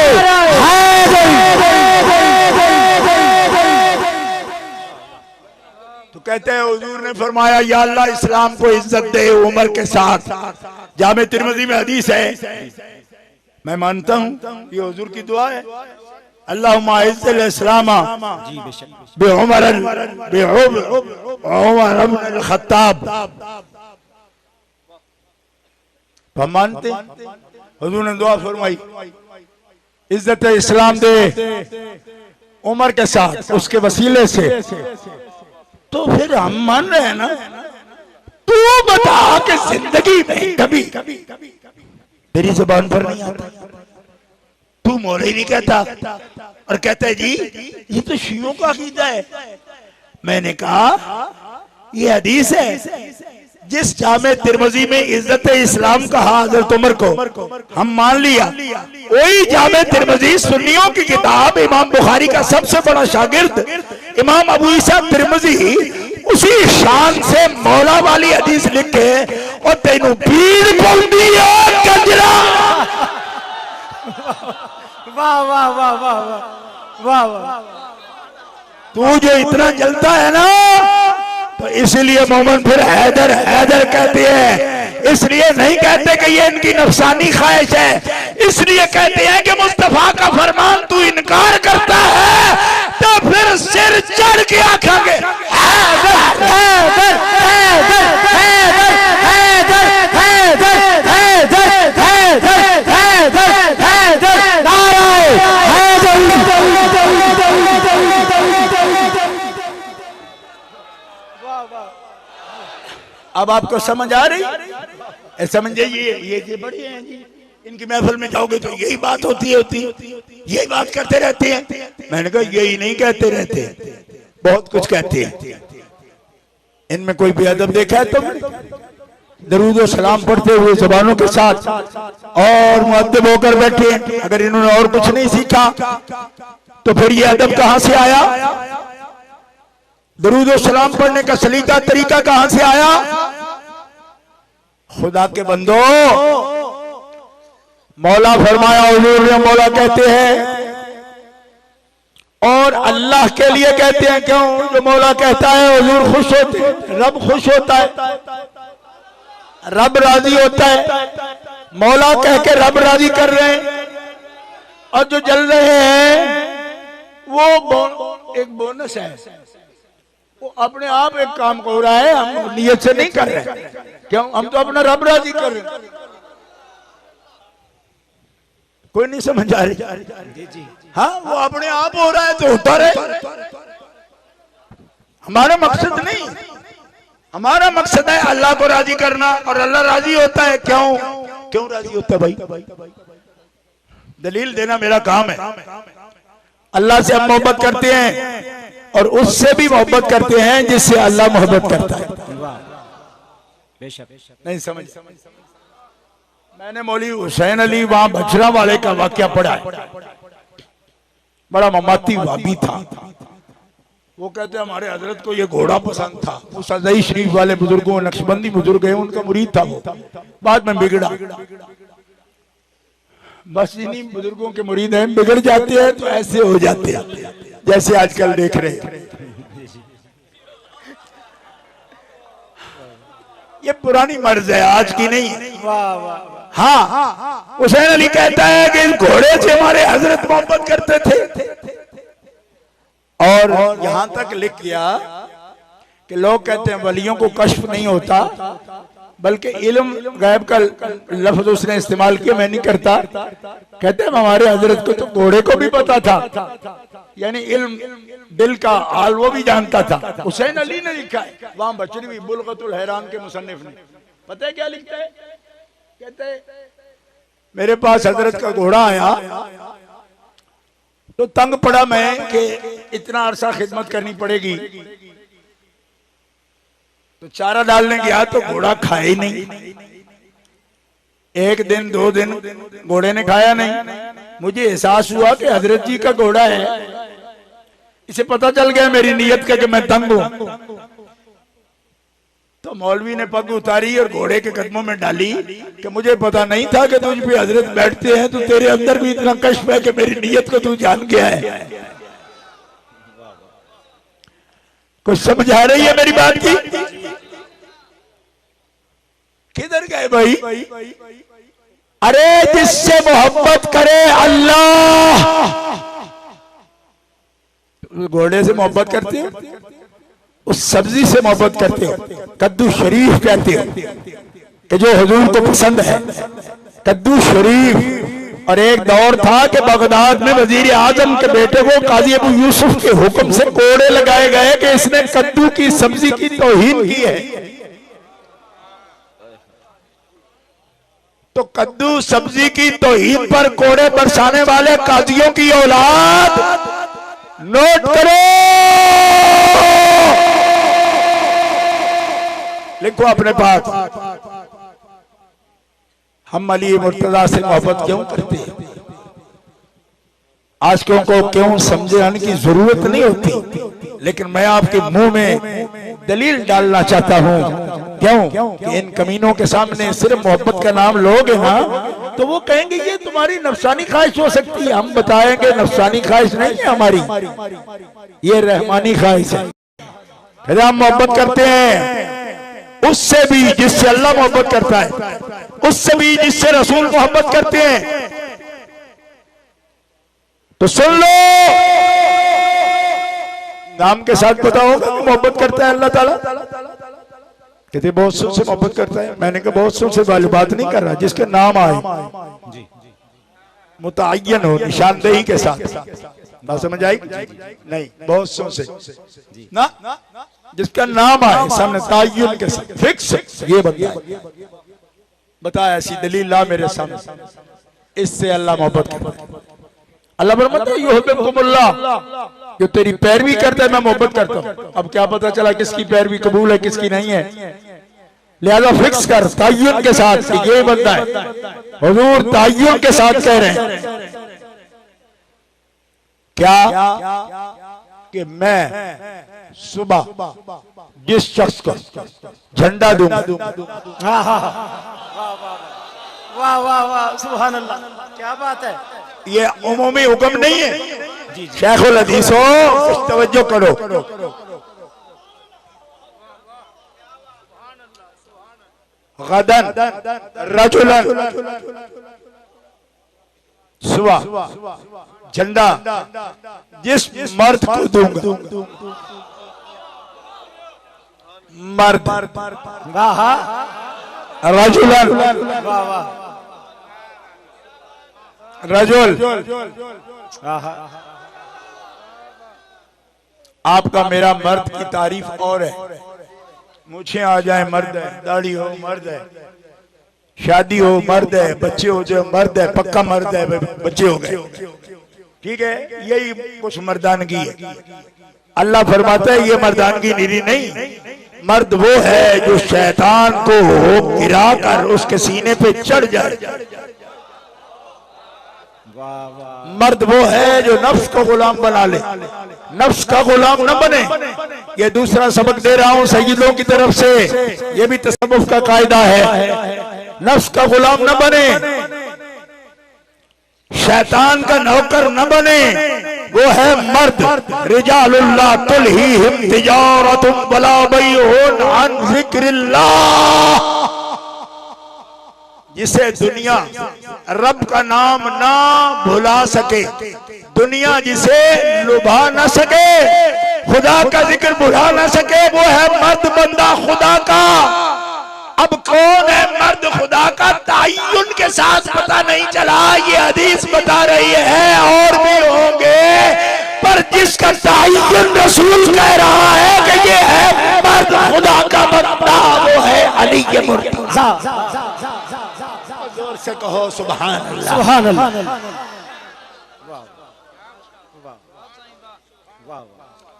तो कहते हैं हुजूर ने फरमाया या अल्लाह इस्लाम को इज्जत दे उमर के साथ। जामे तिरमिज़ी में हदीस है, मैं मानता हूं ये हुजूर की दुआ है। अल्लाहुम्मा इज़्ज़िल इस्लामा बिउमर इब्न अल-खत्ताब। हम मानते हुजूर ने दुआ फरमाई इज्जत इस्लाम दे उमर के साथ उसके वसीले से, तो फिर हम मान रहे हैं ना। तू बता कि जिंदगी में कभी मेरी जुबान पर नहीं आता, तू मौलवी नहीं कहता और कहता है जी ये तो शियों का अकीदा है। मैंने कहा ये हदीस है, जिस जामे तिरमिज़ी में इज्जत इस्लाम कहा हजरत उमर को हम मान लिया, वही जामे तिरमिज़ी सुन्नियों की किताब इमाम बुखारी का सबसे बड़ा शागिर्द इमाम अबू ईसा तिरमिज़ी उसी शान से मौला वाली हदीस लिखे और तेनू पीर पौंदी है गजरा। वाह वाह वाह वाह वाह वाह। तू जो इतना जलता है ना तो इसलिए मोमन फिर हैदर हैदर कहते हैं, इसलिए नहीं कहते कि ये इनकी नफसानी ख्वाहिश है, इसलिए कहते हैं कि मुस्तफा का फरमान तू इनकार करता है तो फिर सिर चढ़ के आखेंगे हैदर हैदर हैदर हैदर हैदर हैदर हैदर हैदर हैदर अब आपको समझ आ रही? समझ जाइए, ये बड़े हैं जी, इनकी महफिल में जाओगे तो यही बात होती यही बात करते रहते हैं। मैंने कहा यही नहीं कहते रहते, बहुत कुछ कहते हैं। इनमें कोई बेअदब देखा है तुम? दरूद और सलाम पढ़ते हुए जबानों के साथ और मुअद्दिब होकर बैठे हैं। अगर इन्होंने और कुछ नहीं सीखा तो फिर ये अदब कहां से आया? दरूद और सलाम पढ़ने का सलीका तरीका कहां से आया? खुदा के बंदो, मौला फरमाया, हुजूर ने मौला कहते हैं और अल्लाह के लिए कहते हैं। क्यों? जो मौला कहता है हुजूर खुश होते हैं, रब खुश होता है, रब राजी होता है। मौला कह के रब राजी कर रहे हैं और जो जल रहे हैं वो एक बोनस है, वो अपने आप एक काम हो रहा है, हम नियत से नहीं कर रहे। क्यों? हम तो अपना रब राजी कर रहे हैं। कोई नहीं समझ आ रही? हाँ, वो अपने आप हो रहा है तो होता रहे, हमारा मकसद नहीं। हमारा मकसद है अल्लाह को राजी करना और अल्लाह राजी होता है। क्यों राजी होता है भाई? दलील देना मेरा काम है। अल्लाह से हम मोहब्बत करते हैं और उससे भी मोहब्बत करते हैं जिससे अल्लाह मोहब्बत करता है। नहीं समझ? मैंने मौलवी हुसैन अली वहां बछड़ा वाले का वाकया पढ़ा है। बड़ा ममाती वाबी था। वो कहते हमारे हजरत को ये घोड़ा पसंद था। वो सजाई शरीफ वाले बुजुर्गों, नक्शबंदी बुजुर्ग है, उनका मुरीद था। वो बाद में बिगड़ा। बस इन्हीं बुजुर्गों के मुरीद हैं, बिगड़ जाते हैं तो ऐसे हो जाते हैं जैसे आजकल देख रहे हैं। ये पुरानी मर्ज है, आज की नहीं है। हाँ, हुसैन अली कहता है कि इस घोड़े से हमारे हजरत मोहब्बत करते थे। और यहां तक लिख गया कि लोग कहते हैं वलियों को कश्फ नहीं होता, बल्कि इल्म गैब का लफ्ज उसने इस्तेमाल किया, मैं नहीं करता। कहते हैं हमारे हजरत को तो घोड़े को भी पता था, यानी इल्म दिल का हाल वो भी जानता था। हुसैन अली ने लिखा है वहां बचरी हुई बुलगतुल हैरान के मुसन्निफ ने। पता है क्या लिखता है? कहते हैं मेरे पास हजरत का घोड़ा आया तो तंग पड़ा मैं कि इतना अरसा खिदमत करनी पड़ेगी। तो चारा डालने गया तो घोड़ा खाया ही नहीं। एक दिन 2 दिन घोड़े ने खाया नहीं। मुझे एहसास हुआ कि हजरत जी का घोड़ा है। इसे पता चल गया मेरी नीयत का कि मैं तंग हूं। तो मौलवी ने पग उतारी और घोड़े के कदमों में डाली कि मुझे पता नहीं था कि तुझ पे हजरत बैठते हैं, तो तेरे अंदर भी इतना कश्फ है कि मेरी नीयत को तू जान गया है। कुछ समझ आ रही है मेरी बात की? किधर गए भाई? अरे जिससे मोहब्बत करे अल्लाह, घोड़े से मोहब्बत करते हो, उस सब्जी से मोहब्बत करते हो, कद्दू शरीफ कहते हो कि जो हुजूर को पसंद है, कद्दू शरीफ। और एक दौर था कि बगदाद में वजीर आजम के बेटे को काजी अबू यूसुफ के हुक्म से कोड़े लगाए गए कि इसने कद्दू की सब्जी की तौहीन की है। तो कद्दू सब्जी की तौहीन पर कोड़े बरसाने वाले काजियों की औलाद नोट करो, लिखो अपने पास। हम अली मुर्तजा से मोहब्बत क्यों करते हैं? आशिकों को क्यों समझाने की जरूरत नहीं होती, लेकिन मैं आपके मुंह में दलील डालना चाहता हूं। क्यों? कि इन कमीनों के सामने सिर्फ मोहब्बत का नाम लोगे ना तो वो कहेंगे ये तुम्हारी नफसानी ख्वाहिश हो सकती है। हम बताएंगे नफसानी ख्वाहिश नहीं है हमारी, ये रहमानी ख्वाहिश है। फिर हम मोहब्बत करते हैं उससे भी जिससे अल्लाह मोहब्बत करता है, उससे भी जिससे रसूल मोहब्बत करते हैं। तो सुन लो, नाम के साथ पता होगा मोहब्बत करता है अल्लाह ताला। कहते बहुत से मोहब्बत करता है। मैंने कहा बहुत से वाली बात नहीं कर रहा, जिसके नाम आए मुतअय्यन हो, निशानदेही के साथ। बात समझ आई? नहीं, बहुत सौ से ना जिसका नाम आए सामने ताय्युन के साथ फिक्स ये बंदा बताया, ऐसी दलील ला मेरे सामने, इससे अल्लाह मोहब्बत करता है। अल्लाह फरमाता है युहिब्बुकुमुल्लाह, जो तेरी पैरवी करता है मैं मोहब्बत करता हूँ। अब क्या पता चला किसकी पैरवी कबूल है किसकी नहीं है, लिहाजा फिक्स कर ताय्युन के साथ कि ये बंदा है। हुजूर ताय्युन के साथ कह रहे हैं क्या कि मैं सुबह जिस शख्स को झंडा दूंगा, वाह वाह वाह सुभान अल्लाह, क्या बात है। ये उमूमी हुक्म नहीं है। शेखुल हदीस हो, तवज्जो करो। गदन रजुलन, सुबह झंडा जिस मर्द को दूंगा, मर्द रजुलन, वाह वाह रजुल, आपका मेरा मर्द की तारीफ और है। मुझे आ जाए मर्द है, दाढ़ी हो मर्द है, शादी हो मर्द है, बच्चे हो जाए मर्द है, पक्का मर्द है, बच्चे हो गए, ठीक है। यही कुछ मर्दानगी है। अल्लाह फरमाता है ये मर्दानगी निरी नहीं, मर्द वो है जो शैतान को गिरा कर उसके सीने पे चढ़ जाए। मर्द वो है जो नफ्स को गुलाम बना ले, नफ्स का गुलाम न बने। ये दूसरा सबक दे रहा हूं सय्यदों की तरफ से, ये भी तसव्वुफ का कायदा है। नफ्स का गुलाम न बने, शैतान का नौकर न बने, वो है मर्द। रिजालुल्लाह तुल्हीहिम तिजारतुन वला बैउन अन ज़िक्रिल्लाह, जिसे दुनिया रब का नाम ना भुला सके, दुनिया जिसे लुभा ना सके, खुदा का जिक्र भुला ना सके, वो है मर्द बंदा खुदा का। अब कौन है मर्द खुदा का, ताय्युन के साथ पता नहीं चला, ये हदीस बता रही है और भी होंगे, पर जिसका ताय्युन रसूल कह रहा है कि ये है मर्द खुदा का बंदा, वो है अली के मुर्तज़ा। जोर से कहो सुभान अल्लाह, सुभान अल्लाह।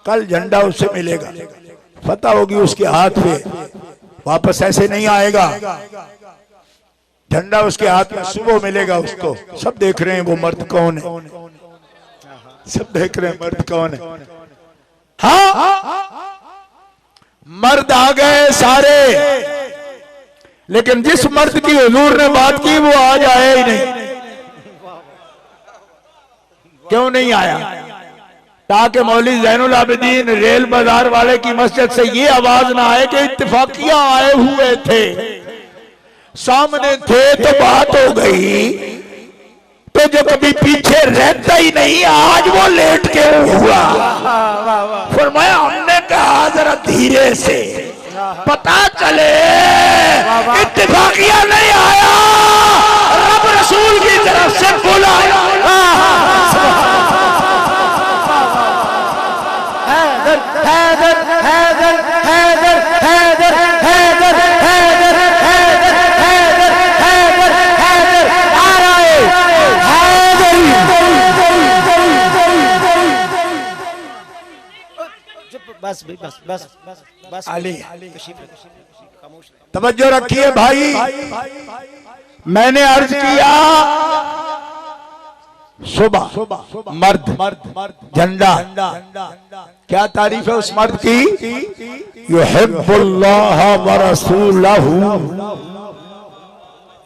कल झंडा उससे मिलेगा, फतह होगी उसके हाथ पे, वापस ऐसे नहीं आएगा। झंडा उसके हाथ में सुबह मिलेगा उसको। सब देख रहे हैं वो मर्द कौन है, सब देख रहे हैं मर्द कौन है। हाँ मर्द आ गए सारे, लेकिन जिस मर्द की हुजूर ने बात की वो आज आया ही नहीं। क्यों नहीं आया? ताकि मौलवी ज़ैनुल आबिदीन रेल बाजार वाले की मस्जिद से ये आवाज ना आए कि इत्तेफाकिया आए हुए थे, सामने थे तो बात हो गई, तो जो कभी पीछे रहता ही नहीं आज वो लेट के हुआ। फरमाया हमने कहा जरा धीरे से पता चले, इत्तेफाकिया नहीं आया, रब रसूल की तरफ से बुलाया। हैदर हैदर हैदर हैदर हैदर हैदर हैदर हैदर हैदर हैदर आ रहा है बस बस बस बस बस अली तवज्जो रखिए भाई, मैंने अर्ज किया सुबह मर्द झंडा, क्या तारीफ है उस मर्द की? युहिब्बुल्लाह व रसूलहू।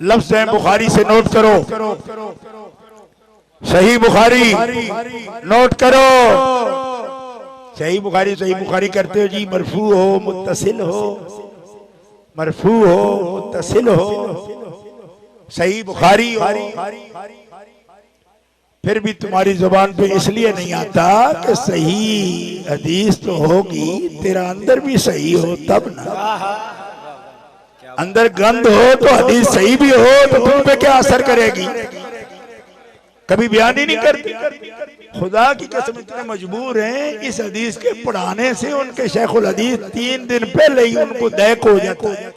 लफ्ज़ है बुखारी से नोट करो, सही बुखारी नोट करो। सही बुखारी करते हो जी, मरफू हो मुत्तसिल हो, मरफू हो मुत्तसिल हो, सही बुखारी हो। फिर भी तुम्हारी जुबान पे इसलिए नहीं आता कि सही हदीस तो होगी, तेरा अंदर भी सही हो तब ना। अंदर गंद हो तो हदीस सही भी हो तो तुम पे क्या असर करेगी? कभी बयान ही नहीं करती। खुदा की कसम इतने मजबूर हैं इस हदीस के पढ़ाने से, उनके शेखुल हदीस 3 दिन पहले ही उनको दैक हो जाता है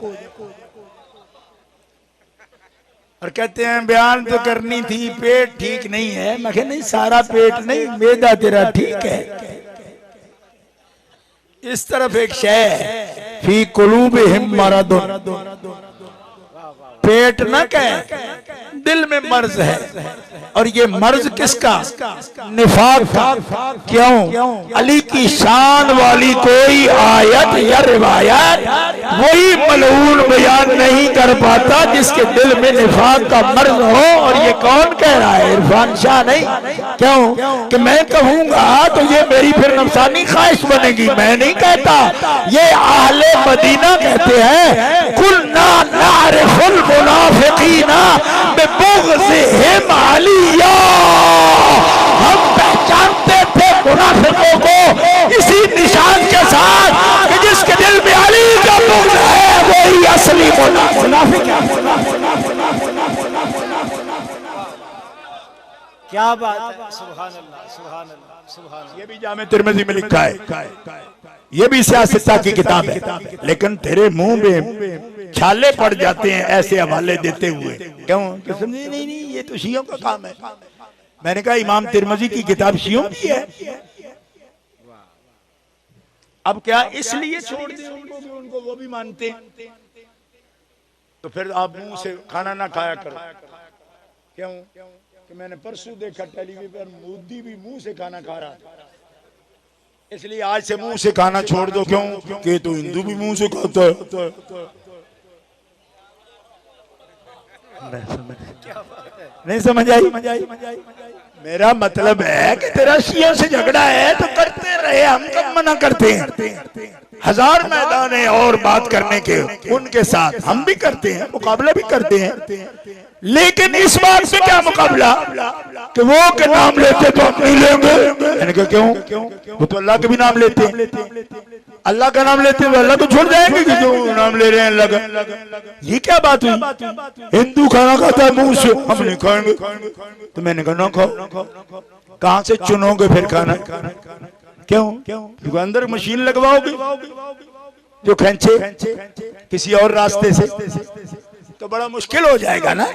और कहते हैं बयान तो करनी थी, पेट ठीक नहीं है। मैं कहा नहीं, सारा पेट नहीं, मैदा तेरा ठीक है। इस तरफ एक शय है, फी कुलूबिहिम मरदुन, पेट न कहे, दिल में मर्ज है। और ये मर्ज किसका? निफाक का। क्यों? अली की शान वाली कोई आयत या रिवायत वही मलऊन बयान नहीं कर पाता जिसके दिल में निफाक का मर्ज हो। और ये कौन कह रहा है? इरफान शाह नहीं। क्यों? कि मैं कहूंगा तो ये मेरी फिर नफसानी ख्वाहिश बनेगी, मैं नहीं कहता। ये आहले मदीना कहते हैं, कुल्ना नारिफुल मुनाफिकीना बिबुग़्ज़िहिम अलिया, हम पहचानते थे मुनाफिकों को इसी निशान के साथ कि जिसके दिल में अली का बुग़्ज़ है वही असली मुनाफिक है। क्या बात है, सुभान अल्लाह, सुभान अल्लाह, सुभान अल्लाह। ये भी जामे तिरमिज़ी में लिखा है, ये भी सियासत की किताब है, लेकिन तेरे मुंह में छाले पड़ जाते हैं ऐसे हवाले देते हुए। क्यों? कि समझे नहीं, ये तो शियों का काम है। मैंने कहा इमाम तिरमिज़ी की किताब शियों की है। अब क्या इसलिए छोड़ दें उनको कि उनको वो भी मानते हैं? तो फिर आप मुंह से खाना ना खाया करो। क्यों? कि मैंने परसों देखा टेलीविजन पर मोदी भी मुंह से खाना खा रहा था, इसलिए आज से मुंह से खाना छोड़ दो। क्यों? कि तो हिंदू भी मुंह से खाता है। नहीं समझ आई? मेरा मतलब है कि तेरा शियों से झगड़ा है तो करते रहे, हम कब मना करते हैं। हजार मैदान है और बात करने के, उनके साथ हम भी करते हैं, मुकाबला भी करते हैं। लेकिन इस बात से क्या मुकाबला कि वो के नाम लेते तो हम नहीं लेंगे। मैंने कहा क्यों? वो तो अल्लाह के भी नाम लेते हैं, अल्लाह का नाम लेते हैं, अल्लाह को छोड़ जाएंगे कि जो नाम ले रहे हैं अल्लाह का? ये क्या बात हुई? हिंदू खाना खाता है मुंह से, हम नहीं खाएंगे। तो मैंने कहा ना खाओ। कहां से चुनोगे फिर खाना? क्यों? क्योंकि अंदर मशीन लगवाओगे जो खींचे किसी और रास्ते से, तो बड़ा मुश्किल हो जाएगा ना,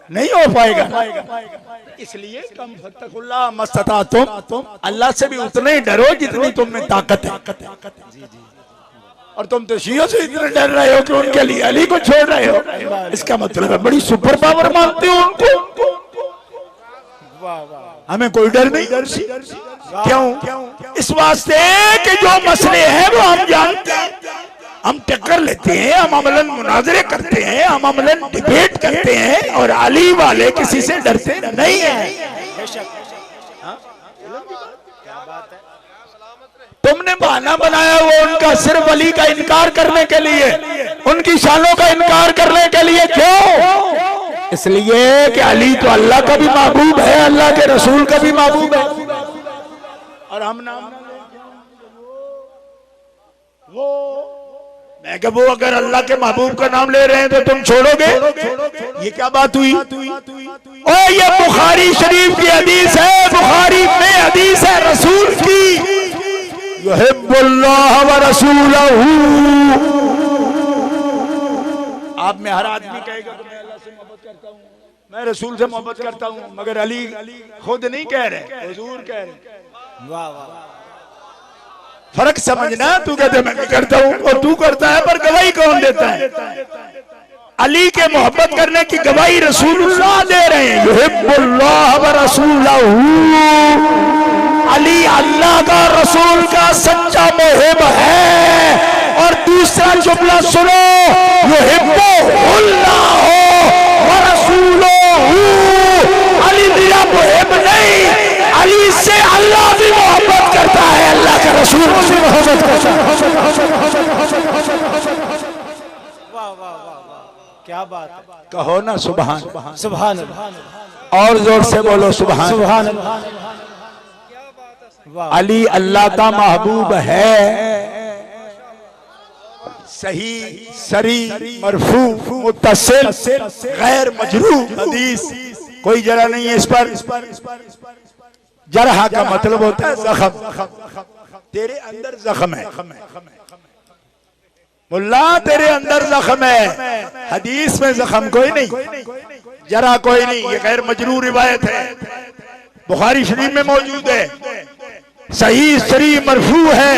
नहीं हो पाएगा। इसलिए कम फत्तकुल्लाह मस्ततातुम, अल्लाह से भी उतने ही डरो जितनी तुम में ताकत है। और तुम तो शियों से इतने डर रहे हो कि उनके लिए अली को छोड़ रहे हो, इसका मतलब है बड़ी सुपर पावर मानते हो उनको। हमें कोई डर नहीं। क्यों? इस वास्ते कि जो मसले हैं वो हम जानते हैं, हम टक्कर लेते हैं, हम अमलन मुनाजरे करते हैं, हम अमलन डिबेट करते हैं, और अली वाले किसी से डरते नहीं है। तुमने बहाना बनाया वो उनका सिर्फ अली का इनकार करने के लिए, उनकी शानों का इनकार करने के लिए। क्यों? इसलिए कि अली तो अल्लाह का भी महबूब है, अल्लाह के रसूल का भी महबूब है। और हम नाम वो, मैं क्या वो अगर अल्लाह के महबूब का नाम ले रहे हैं तो तुम छोड़ोगे? ये क्या बात हुई? ओ ये बुखारी शरीफ की हदीस है, बुखारी में हदीस है रसूल की, युहिब्बुल्लाह व रसूलहू। आप में हर आदमी कहेगा कि मैं अल्लाह से मोहब्बत करता हूँ, मैं रसूल से मोहब्बत करता हूँ, मगर अली खुद नहीं कह रहे, हुजूर कह रहे। वाह वाह, फर्क समझना। तू कहते मैं करता हूँ और तू करता है, पर गवाही कौन देता है? अली के मोहब्बत करने की गवाही रसूलुल्लाह दे रहे हैं। युहिब्बुल्लाह व रसूलहू, अली अल्लाह का रसूल का सच्चा मुहिब है। और दूसरा जुमला सुनो, युहिब्बुल्लाह व रसूलहू, अली मेरा मुहिब नहीं, अली से अल्लाह भी मोहब्बत करता है, अल्लाह का रसूल से मोहब्बत करता है। वाह वाह वाह, क्या बात है। कहो ना सुभान, सुभान अल्लाह, और जोर से बोलो सुभान। सुभान अल्लाह। अली अल्लाह का महबूब है, सही सरी मरफू मुत्तसिल गैर मजरू हदीस, कोई जरा नहीं है इस पर। जरहा का मतलब होता है जख्म, तेरे अंदर जख्म है मुल्ला, तेरे अंदर जख्म है। हदीस में जख्म कोई नहीं, जरा कोई नहीं, ये गैर मजरूर रिवायत है, बुखारी शरीफ में मौजूद है, सही सरी मरफू है।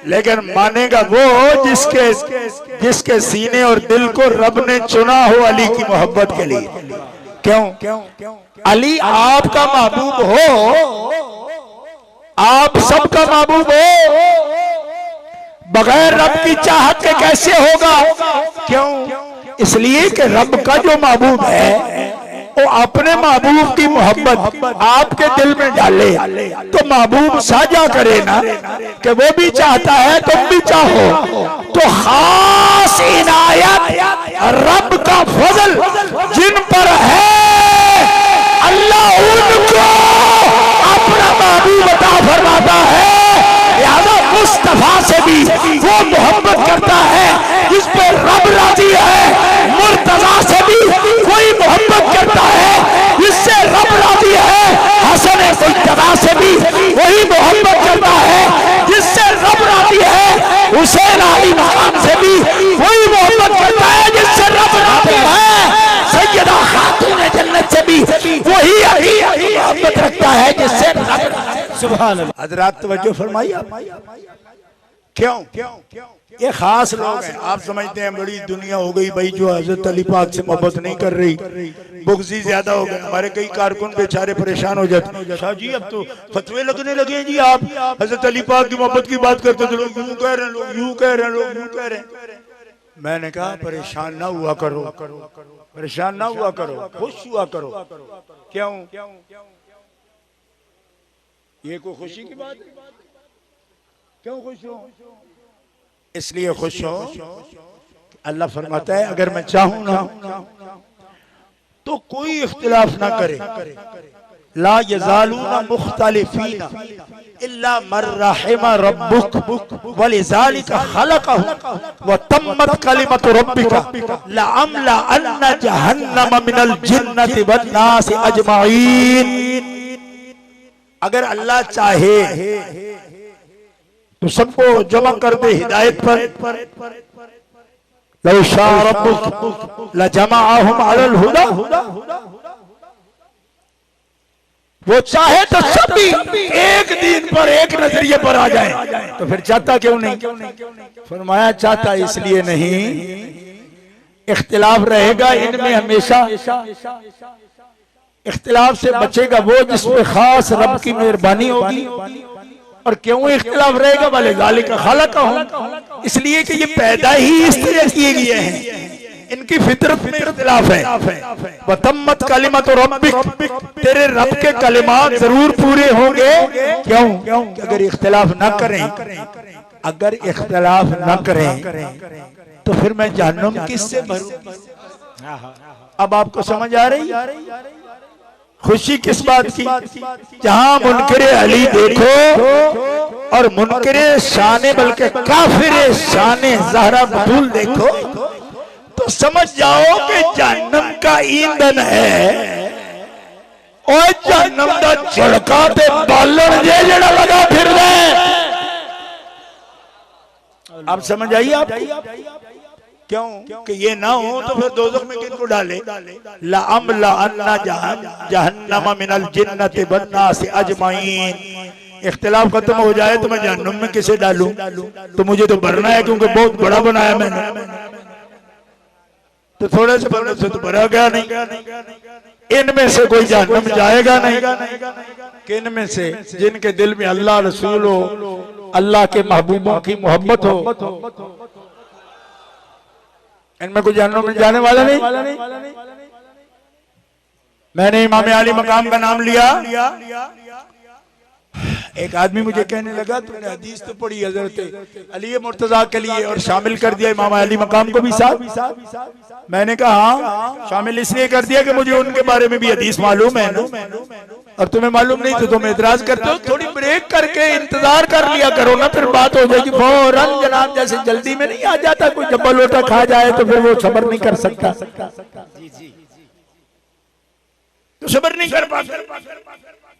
लेकिन मानेगा वो जिसके सीने और दिल को रब ने चुना हो अली की मोहब्बत के लिए। क्यों? अली आपका महबूब हो, आप सबका महबूब हो, बगैर रब की चाहत के कैसे होगा? क्यों? इसलिए कि रब का जो महबूब है वो अपने महबूब की मोहब्बत आपके दिल में डाले तो महबूब साझा करे ना कि वो भी चाहता है तुम भी चाहो। तो खास इनायत रब का फजल जिन पर है अल्लाह उनको अपना महबूब अता फरमाता है। लिहाजा मुस्तफा से भी वो मोहब्बत करता है जिस पर रब राजी है, मुर्तजा से भी कोई मोहब्बत करता है जिससे रब राजी है, हसन मुर्तजा से भी वही मोहब्बत करता है जिससे रब राजी है, हुसैन अली मकाम से भी वही मोहब्बत करता है जिससे रब राजी है, सैयदा खातून जन्नत से भी वही मोहब्बत रखता है जिससे सुभान अल्लाह। हज़रात तवज्जो फरमाइए। क्यों? ये खास लोग हैं। आप समझते हैं बड़ी दुनिया हो गई भाई जो हजरत अली पाक से मोहब्बत नहीं कर रही, बुग़्ज़ी ज्यादा हो गए। हमारे कई कारकुन बेचारे परेशान हो जाते, शाह जी अब तो फतवे लगने लगे जी, आप हजरत अली पाक की मोहब्बत की बात करते थे, लोग यूं कह रहे हैं, लोग यूं कह रहे हैं, लोग यूं कह रहे हैं। मैंने कहा परेशान ना हुआ करो, परेशान ना हुआ करो, खुश हुआ करो। क्यों? ये कोई खुशी की बात है? क्यों खुश हो? इसलिए खुश हो अल्लाह फरमाता है अगर मैं चाहूं ना तो कोई इख्तिलाफ ना करे। ला यज़ालूना मुख्तलिफीना इल्ला मर रहिमा रब्बुक वलिज़ालिका खलक़हु व तम्मत कलिमतु रब्बिका लअम्ला अन्ना जहन्नम मिनल जिन्नति वन नास अजमाइन। अगर अल्लाह चाहे तो सबको जमा कर दे हिदायत पर। लौ शाअ रब्बुक लजमअहुम अलल हुदा, वो चाहे तो सभी एक दिन पर एक नजरिए पर आ जाए, तो फिर चाहता क्यों नहीं? फरमाया चाहता इसलिए नहीं, इख्तिलाफ रहेगा इनमें हमेशा। इख्तिलाफ से बचेगा वो जिसमें खास रब की मेहरबानी होगी। और क्यों इख्तिलाफ रहेगा? वाले गाली का खालका हूं, इसलिए कि ये पैदा ही इस तरह किए गए हैं, इनकी फितरत में इख्तिलाफ है। वतम्मत कलिमतु रब्बिक, तेरे रब के कलिमात जरूर पूरे होंगे। क्यों? अगर इख्तिलाफ ना करें, अगर इख्तिलाफ ना करें तो फिर मैं जहन्नम किससे भरूं? अब आपको समझ आ रही? खुशी किस बात की? जहां मुनकरे अली देखो और मुनकरे शाने बल्कि काफिरे शाने ज़हरा बतूल देखो तो समझ जाओ कि जहन्नम का ईंधन है और जहन्नम का झड़का ते बालन जे जड़ा लगा फिर रहे। आप समझ आइए आपको? क्यों? कि ये ना हो तो फिर दोज़ख में किनको डाले? लअम्ला अन्ना जहन्नम मिनल जिन्नति वन नास अजमाइन। इख्तिलाफ खत्म हो जाए तो मैं जहन्नम में किसे डालूं? तो मुझे तो भरना है क्योंकि बहुत बड़ा बनाया मैंने, तो थोड़े से भरने से तो भरा गया नहीं। इनमें से कोई जहन्नम जाएगा नहीं कि इनमें से जिनके दिल में अल्लाह रसूल हो, अल्लाह के महबूबों की मोहब्बत हो, इनमें कोई जहन्नम में जाने वाला नहीं। मैंने इमाम अली मकाम का नाम लिया, एक आदमी मुझे कहने लगा तुमने हदीस तो पढ़ी हजरत अली मुर्तजा के लिए और शामिल कर दिया इमाम अली मकाम को भी साथ। मैंने कहा हाँ, शामिल इसलिए कर दिया कि मुझे उनके बारे में भी हदीस मालूम है और तुम्हें मालूम नहीं तो तुम एतराज करते हो। थोड़ी ब्रेक करके इंतजार कर लिया करो ना, फिर बात हो जाएगी फौरन। जनाब जैसे जल्दी में नहीं आ जाता, कोई जब्बा लोटा खा जाए तो फिर वो सब्र नहीं कर सकता, तो सब्र नहीं कर पाता।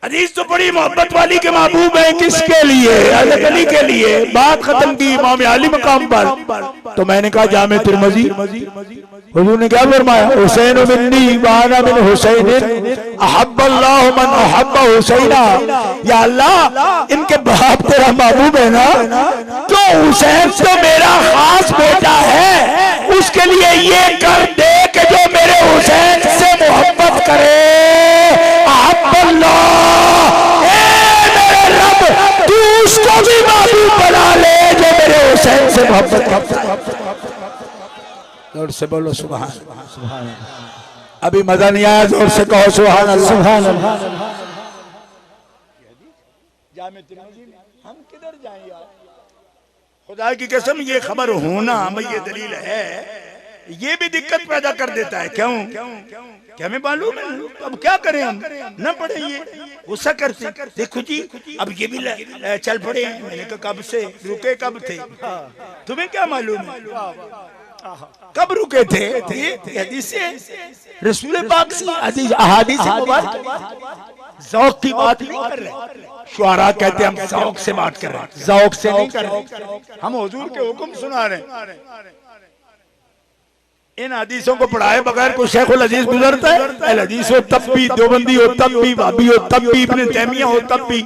हदीस तो बड़ी मोहब्बत वाली के महबूब है, किसके लिए? हज़रत अली के लिए। बात खत्म की इमाम अली मकाम पर। तो मैंने कहा जामे तिरमिज़ी, हुजूर ने क्या फरमाया? हुसैन मिन्नी व अना मिन हुसैन अहब्बल्लाहु मन अहब्ब हुसैना। या अल्लाह, इनके बाप तेरा महबूब है ना, तो हुसैन तो मेरा खास बेटा है, उसके लिए ये कर दे कि जो मेरे हुसैन से मोहब्बत करे। तू उसको भी महबूब बना ले जो मेरे हुसैन से मोहब्बत करता है। जोर से बोलो सुभान सुभान। अभी मजा नहीं आया, जोर से कहो सुभान अल्लाह। सुभान अल्लाह। जामे तिरमिज़ी में हम किधर जाएं यार? खुदा की कसम, ये खबर होना ये दलील है, ये भी दिक्कत पैदा कर देता है। क्यों? क्या हमें मालूम है? अब क्या करें हम? न पढ़े, ये गुस्सा करते। देखो जी, अब ये भी चल पड़े हैं। मैंने कहा कब से रुके, कब थे? तुम्हें क्या मालूम है कब रुके थे? हदीस से रसूल पाक से हदीस अहादीस मुबारक। ज़ौक़ की बात नहीं कर रहे। शुआरा कहते हैं हम ज़ौक़ से बात कर रहे हैं, ज़ौक़ से नहीं कर रहे। हम हुजूर के हुक्म सुना रहे हैं। इन हदीसों को पढ़ाए बगैर कोई शेखुल हदीस गुजरता है? अल हदीस हो तब भी, देवबंदी हो तब भी, वाबी हो तब भी, इब्न तैमिया हो तब भी,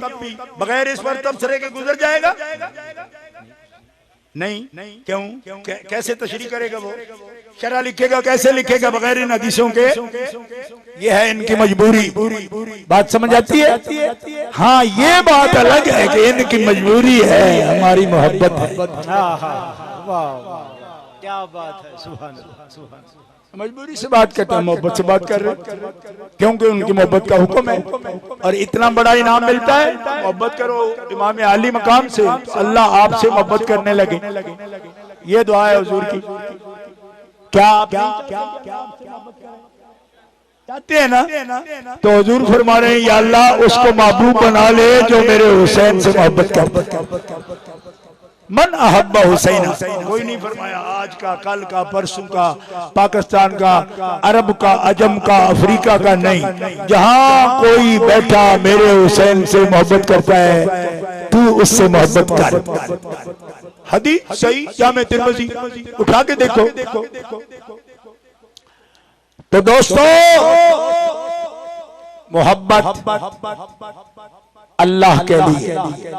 बगैर इस पर तबसरे के गुजर जाएगा? नहीं। क्यों? कैसे तशरीह करेगा वो? शरा लिखेगा कैसे लिखेगा बगैर इन हदीसों के? ये है इनकी मजबूरी। बात समझ आती है? हाँ, ये बात अलग है कि इनकी मजबूरी है, हमारी मोहब्बत है। क्या बात है, सुभान अल्लाह, सुभान अल्लाह। मजबूरी से बात करते हैं, मोहब्बत से बात कर रहे हैं, क्योंकि उनकी मोहब्बत का हुक्म है और इतना बड़ा इनाम मिलता है। मोहब्बत करो इमाम अली मकाम से, अल्लाह आपसे मोहब्बत करने लगे। ये दुआ है हुजूर की। क्या आप चाहते हैं ना? तो हुजूर फरमा रहे हैं, या अल्लाह उसको महबूब बना ले जो मेरे हुसैन से मोहब्बत करता। मन अहब्बा हुसैन। कोई नहीं फरमाया आज का, कल का, परसों का, पाकिस्तान का, अरब का, अजम का, अफ्रीका का, नहीं। जहां कोई बैठा मेरे हुसैन से मोहब्बत करता है, तू उससे मोहब्बत कर। हदीस सही जामे तिरमिज़ी, उठा के देखो। तो दोस्तों, मोहब्बत अल्लाह के लिए,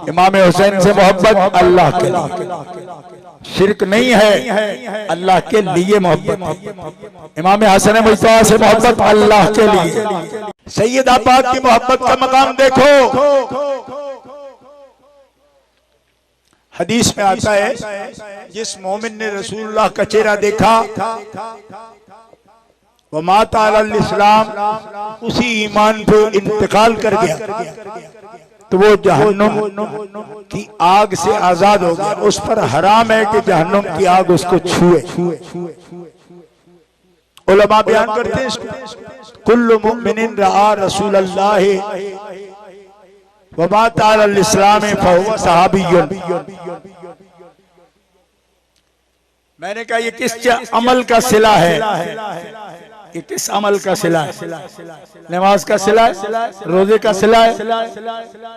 इमाम हुसैन से मोहब्बत अल्लाह के लिए, शिरक नहीं है, अल्लाह के लिए मोहब्बत। इमाम हसन मुस्तफा से मोहब्बत अल्लाह के लिए। सैयदा पाक की मोहब्बत का मकाम देखो। हदीस में आता है, जिस मोमिन ने रसूलुल्लाह का चेहरा देखा, वो माता अल इस्लाम, उसी ईमान पे इंतकाल कर गया, तो वो जहन्नुम की आग से आजाद हो गया। उस पर हराम है कि जहन्नुम की आग उसको छुए। उलमा बयान करते हैं इसको, कुल्लु मुमिनिन रआ रसूलल्लाह व माता अल इस्लाम फहुव सहाबियुन। मैंने कहा ये किस अमल का सिला है? ये किस अमल का सिला है? नमाज का सिला है, रोजे का सिला है,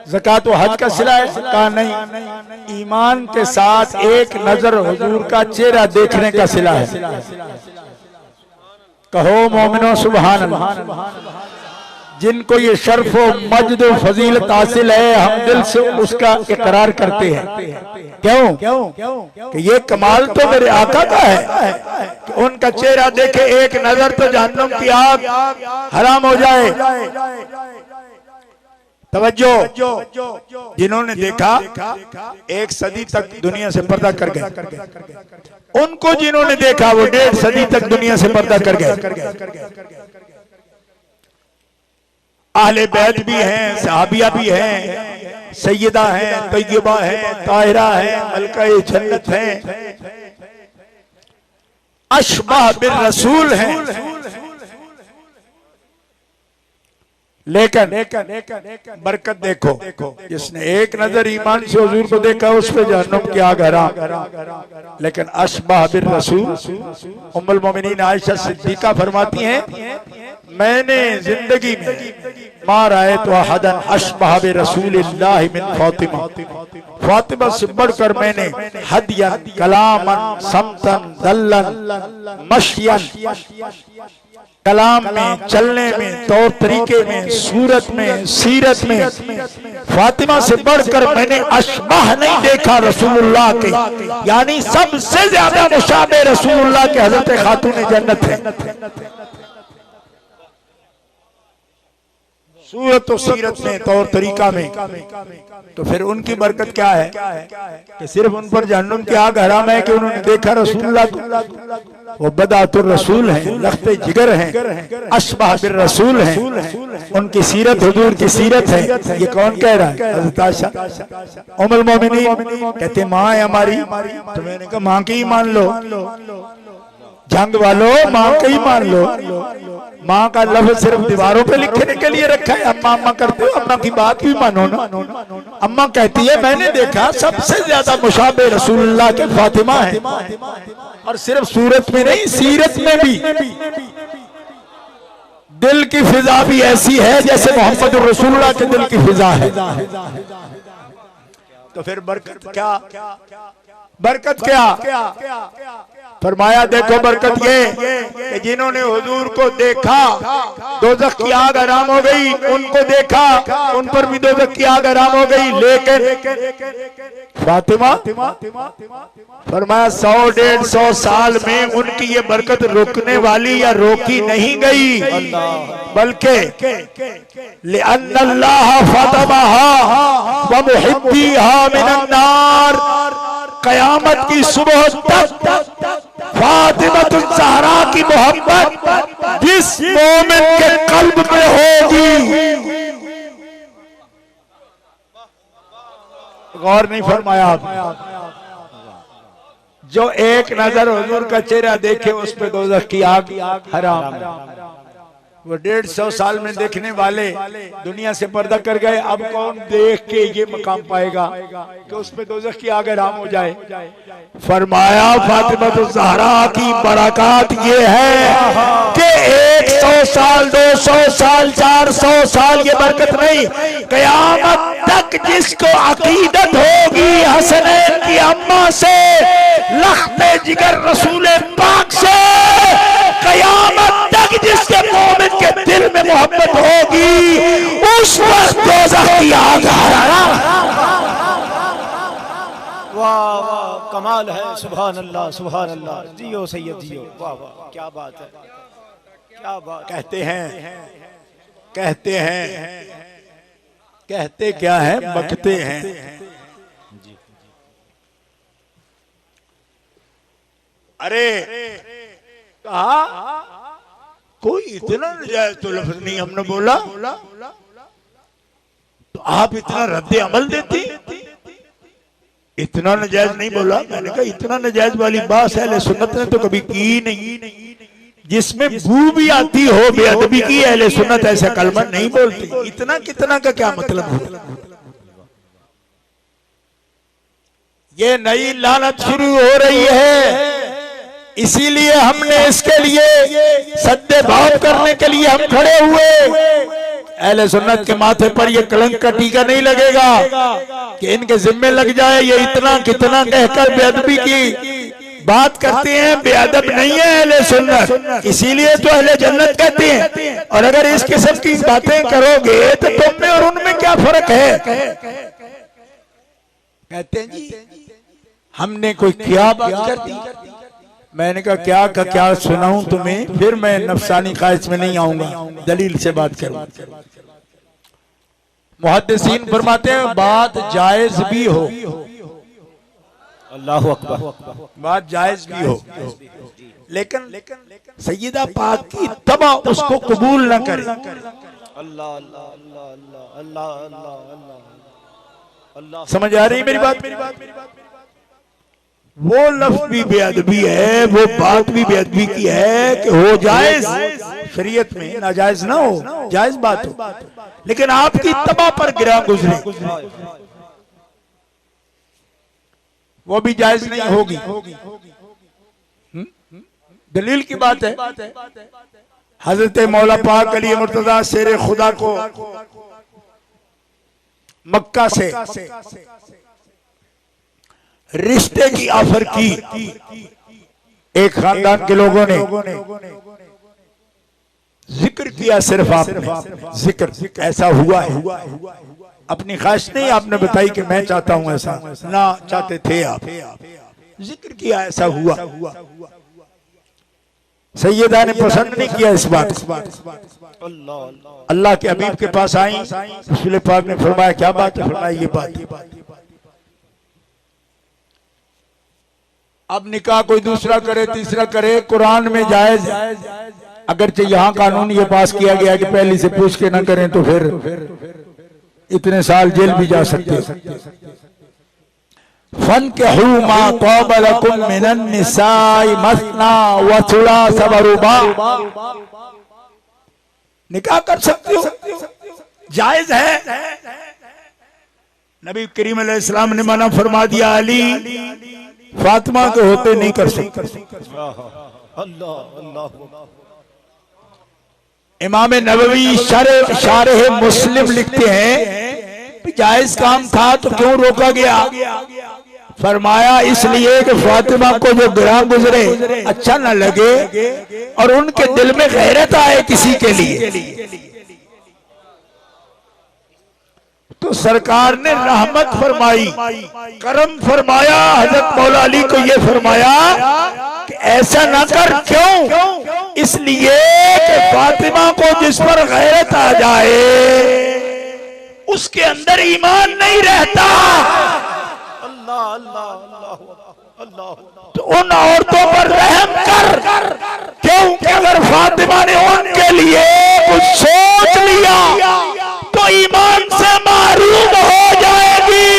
ज़कात व हज का सिला है? कहा नहीं, ईमान के साथ एक नजर हुजूर का चेहरा देखने का सिला है। कहो मोमिनो सुभान अल्लाह। जिनको ये शर्फ व मजद व फजीलत हासिल है, हम दिल से उसका इकरार करते हैं। क्यों? कि ये कमाल तो मेरे आका का है कि उनका चेहरा देखे एक नजर तो जहन्नम की आग हराम हो जाए। तवज्जो, जिन्होंने देखा 1 सदी तक दुनिया से पर्दा कर गए, उनको जिन्होंने देखा वो 1.5 सदी तक दुनिया से पर्दा कर गए। अहले बैत भी हैं, सहाबिया भी हैं, सैयदा हैं, तय्यबा हैं, ताहिरा हैं, मलका-ए जन्नत हैं, अशबाह बिर रसूल हैं। लेकिन बरकत देखो, जिसने एक नजर ईमान से हुजूर को देखा उस पे जहन्नुम की आग हराम। लेकिन अशबाह बिर रसूल, उम्मुल मोमिनीन आयशा सिद्दीका फरमाती हैं, मैंने जिंदगी में मा रायतु अहदन अशबह बिरसूलिल्लाह मिन फातिमा। फातिमा से बढ़कर मैंने हदियन कलामन समतन दल्लन मशियन, कलाम में, चलने में, तौर तरीके में, सूरत में, सीरत में फातिमा से बढ़कर मैंने अशबह नहीं देखा रसूलुल्लाह के, यानी सबसे ज्यादा मुशाबे रसूलुल्लाह के हजरत खातून जन्नत है। सूरत और सीरत में, तौर तरीका में। तो फिर उनकी बरकत क्या है कि सिर्फ उन पर जहन्नुम की आग हराम है कि उन्होंने देखा रसूलुल्लाह को। वो बदातुर रसूल हैं, लख्ते जिगर हैं, अशबह बिर रसूल हैं। उनकी सीरत हुजूर की सीरत है। ये कौन कह रहा है? हज़रत आयशा उम्मुल मोमिनीन कहते माँ है हमारी। तो मैंने कहा माँ की ही मान लो, जंग वालों माँ का ही मान लो। माँ का लफ्ज सिर्फ दीवारों पे लिखने के लिए रखा है। अम्मा अम्मा करते हो, अम्मा की बात भी मानो ना। अम्मा कहती है मैंने देखा सबसे ज्यादा मुशाबे रसूलुल्लाह के फातिमा है, और सिर्फ सूरत में नहीं सीरत में भी। दिल की फिजा भी ऐसी है जैसे मोहम्मद रसूलुल्लाह के दिल की फिजा है। तो फिर बरकत क्या? बरकत क्या? फरमाया देखो बरकत ये कि जिन्होंने हुजूर को देखा दोज़ख की आग हराम हो गई, उनको देखा उन पर भी दोज़ख की आग हराम हो गई। लेकिन फातिमा फरमाया 100-150 साल में उनकी ये बरकत रुकने वाली या रोकी नहीं गई, बल्कि लिअन्नल्लाह फतबहा व मुहिब्बिहा मिनन नार। कयामत की सुबह तक फातिमातुल ज़हरा की मोहब्बत जिस मोमिन के कल्ब में होगी। गौर नहीं फरमाया आप? जो एक नजर हुजूर का चेहरा देखे उस पे दोज़ख की आग हराम। वो 150 साल में देखने वाले दुनिया से पर्दा कर गए। अब कौन देख के ये मकाम पाएगा कि उस पे दोज़ख की आग हराम हो जाए? फरमाया फातिमातुल ज़हरा की बरकत ये है कि 100 साल 200 साल 400 साल ये बरकत नहीं, क़यामत तक जिसको अकीदत होगी हसनैन की अम्मा से, लख्ते जिगर रसूल पाक से, क़यामत तक जिसके मोमिन के दिल में मोहब्बत होगी उस पर दोज़ख की आग हराम। वाह वाह कमाल है। सुभान अल्लाह सुभान अल्लाह। जियो सैयद जियो। वाह वाह क्या बात है, क्या बात। कहते क्या है? बकते हैं। अरे कहा कोई इतना नजायज तो लफ्ज नहीं हमने बोला, तो आप इतना रद्द अमल देती। इतना नजायज नहीं बोला। मैंने कहा इतना नजायज वाली बात अहले सुन्नत ने तो कभी की नहीं। जिसमें बू भी आती हो बेअदबी की, अहले सुन्नत ऐसा कलमा नहीं बोलती। इतना कितना का क्या मतलब है? ये नई लानत शुरू हो रही है, इसीलिए हमने इसके लिए सद्दे भाव करने के लिए हम खड़े हुए। अहले सुन्नत के माथे पर ये कलंक का टीका नहीं लगेगा कि इनके जिम्मे लग जाए। ये इतना कितना कहकर बेअदबी की बात करते हैं। बेअदब नहीं है अहले सुन्नत, इसीलिए तो अहले जन्नत कहते हैं। और अगर इस किस्म की बातें करोगे तो तुम में और उनमें क्या फर्क है? कहते हैं जी हमने कोई क्या बात कर दी। मैंने कहा क्या का क्या सुनाऊं तुम्हें, फिर मैं नफसानी ख्वाहिश में नहीं आऊंगा, दलील से बात करूं। मुहद्दिसीन फरमाते हैं बात जायज भी हो, अल्लाहु अकबर, बात जायज भी हो, लेकिन सैयदा पाक की तबा उसको कबूल न करे। अल्लाह अल्लाह अल्लाह अल्लाह अल्लाह अल्लाह अल्लाह। समझ आ रही मेरी बात? वो लफ्ज भी बेअदबी है, वो बात भी बेअदबी की है कि हो जायज शरीयत में, नाजायज ना हो, जायज बात हो, लेकिन आपकी तबा पर गिरा गुजरे वो भी जायज नहीं होगी। दलील की बात है हजरत मौला पाक अली मुर्तजा शेर खुदा को मक्का से रिश्ते की ऑफर की। एक खानदान के लोगों ने जिक्र किया, सिर्फ आपने जिक्र, ऐसा हुआ है, अपनी ख्वाहिश नहीं आपने बताई कि मैं चाहता हूं ऐसा, ना चाहते थे आप, जिक्र किया ऐसा हुआ। सैयदा ने पसंद नहीं किया इस बात। अल्लाह के हबीब के पास आई, रसूल पाक ने फरमाया क्या बात है? फरमाया ये बात। अब निकाह कोई दूसरा करे, तीसरा करे, कुरान में जायज, अगरचे यहाँ कानून ये पास किया गया कि पहले से पूछ के ना करें तो फिर इतने साल जेल भी जा सकते। फनकिहू मा तौबा लकुम मिनन निसाई मसना व सुलास व रुबा, निकाह कर सकते हो, जायज है। नबी करीम अलैहिस्सलाम ने मना फरमा दिया, अली फातिमा के होते नहीं कर सकते। इमाम नबवी शारह मुस्लिम लिखते हैं जायज काम था तो क्यों रोका गया? फरमाया इसलिए कि फातिमा को जो गिरा गुजरे अच्छा न लगे और उनके दिल में गैरत आए किसी के लिए। तो सरकार ने रहमत फरमाई, करम फरमाया, हजरत मौला अली को ये फरमाया कि ऐसा ना कर। क्यों? इसलिए कि फातिमा को जिस पर गैरत आ जाए उसके अंदर ईमान नहीं रहता। अल्लाह अल्लाह अल्लाह अल्लाह, तो उन औरतों पर रहम कर, क्योंकि अगर फातिमा ने उनके लिए कुछ सोच लिया तो ईमान से महरूम हो जाएगी।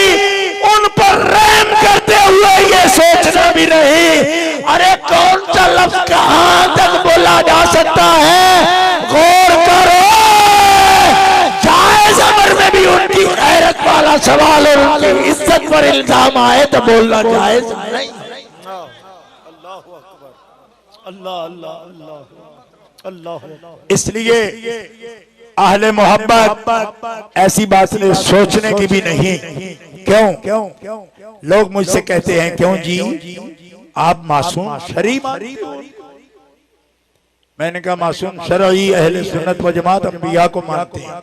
उन पर रहम करते हुए ये सोचना भी नहीं, अरे कौन सा लफ्ज कहां तक बोला जा सकता है, गौर करो। जायज अमर में भी उनकी गैरत वाला सवाल और उनकी इज्जत पर इल्जाम आए तो बोलना जायज नहीं। अल्लाह अकबर, अल्लाह अल्लाह अल्लाह अल्लाह। इसलिए अहले मोहब्बत ऐसी बातें सोचने की भी नहीं। क्यों? लोग मुझसे कहते हैं क्यों जी आप मासूम शरई मानते हो? मैंने कहा मासूम शरई अहले सुन्नत व जमात अंबिया को मानते हैं,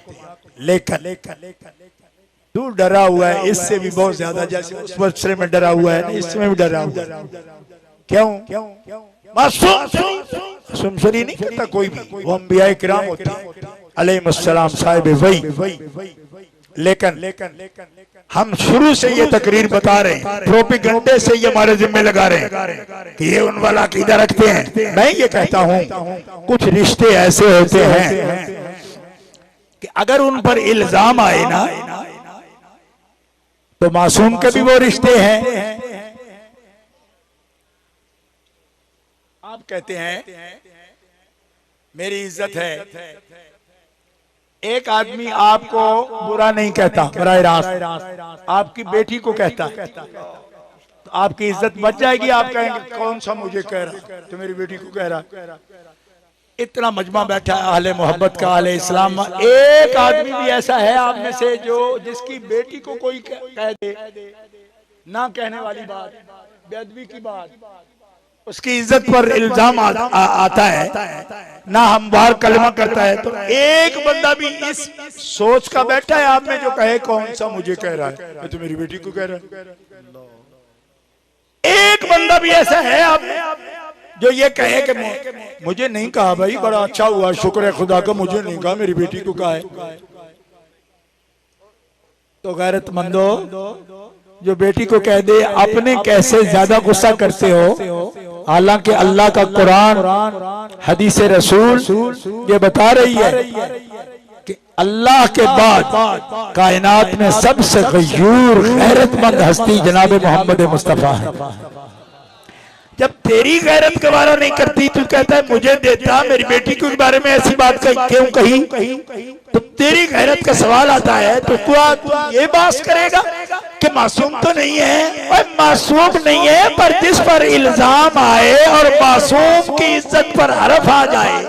लेकिन तू डरा हुआ है इससे भी बहुत ज्यादा, जैसे उस बच्चे में डरा हुआ है इसमें भी डरा हुआ है। क्यों? मासूम शरई नहीं कहता कोई भी, वो अंबिया किराम होते हैं अलैहिस्सलाम साहिब वही। लेकिन हम शुरू से ये तकरीर बता रहे हैं, प्रोपेगेंडे से ये हमारे जिम्मे लगा रहे हैं कि ये उन वाला अकीदा रखते हैं। मैं ये कहता हूं कुछ रिश्ते ऐसे होते हैं कि अगर उन पर इल्जाम आए ना तो मासूम के भी वो रिश्ते हैं। आप कहते हैं मेरी इज्जत है, एक आदमी आपको बुरा नहीं कहता, बराह रास्त आपकी बेटी को कहता है तो आपकी इज्जत बच जाएगी। आप कहेंगे कौन सा मुझे कह रहा, तो मेरी बेटी को कह रहा। इतना मजमा बैठा है अहले मोहब्बत का, अहले इस्लाम। एक आदमी भी ऐसा है आप में से जो जिसकी बेटी को कोई कह दे ना कहने वाली बात, बेअदबी की बात, उसकी इज्जत पर इल्जाम आता है ना, हम बाहर कलमा करता है, तो एक बंदा भी इस सोच का बैठा है आप में जो कहे कौन सा मुझे कह रहा है, तो मेरी बेटी को कह रहा है। एक बंदा भी ऐसा है आप में जो ये कहे कि मुझे नहीं कहा भाई, बड़ा अच्छा हुआ, शुक्र है खुदा का, मुझे नहीं कहा मेरी बेटी को कहा है। तो गैरतमंदो जो बेटी को कह दे, अपने कैसे ज्यादा गुस्सा करते हो, हालांकि अल्लाह का कुरान हदीस रसूल ये बता रही है कि अल्लाह के बाद कायनात में सबसे गयूर गैरतमंद हस्ती जनाब मोहम्मद मुस्तफा है। जब तेरी गैरत का बारा नहीं करती, तू कहता है मुझे देता, मेरी बेटी के बारे में ऐसी बात क्यों कही, तो तेरी गैरत का सवाल आता है। तो तू ये बात करेगा कि मासूम तो नहीं है, और मासूम नहीं है, पर जिस पर इल्जाम आए और मासूम की इज्जत पर हरफ आ जाए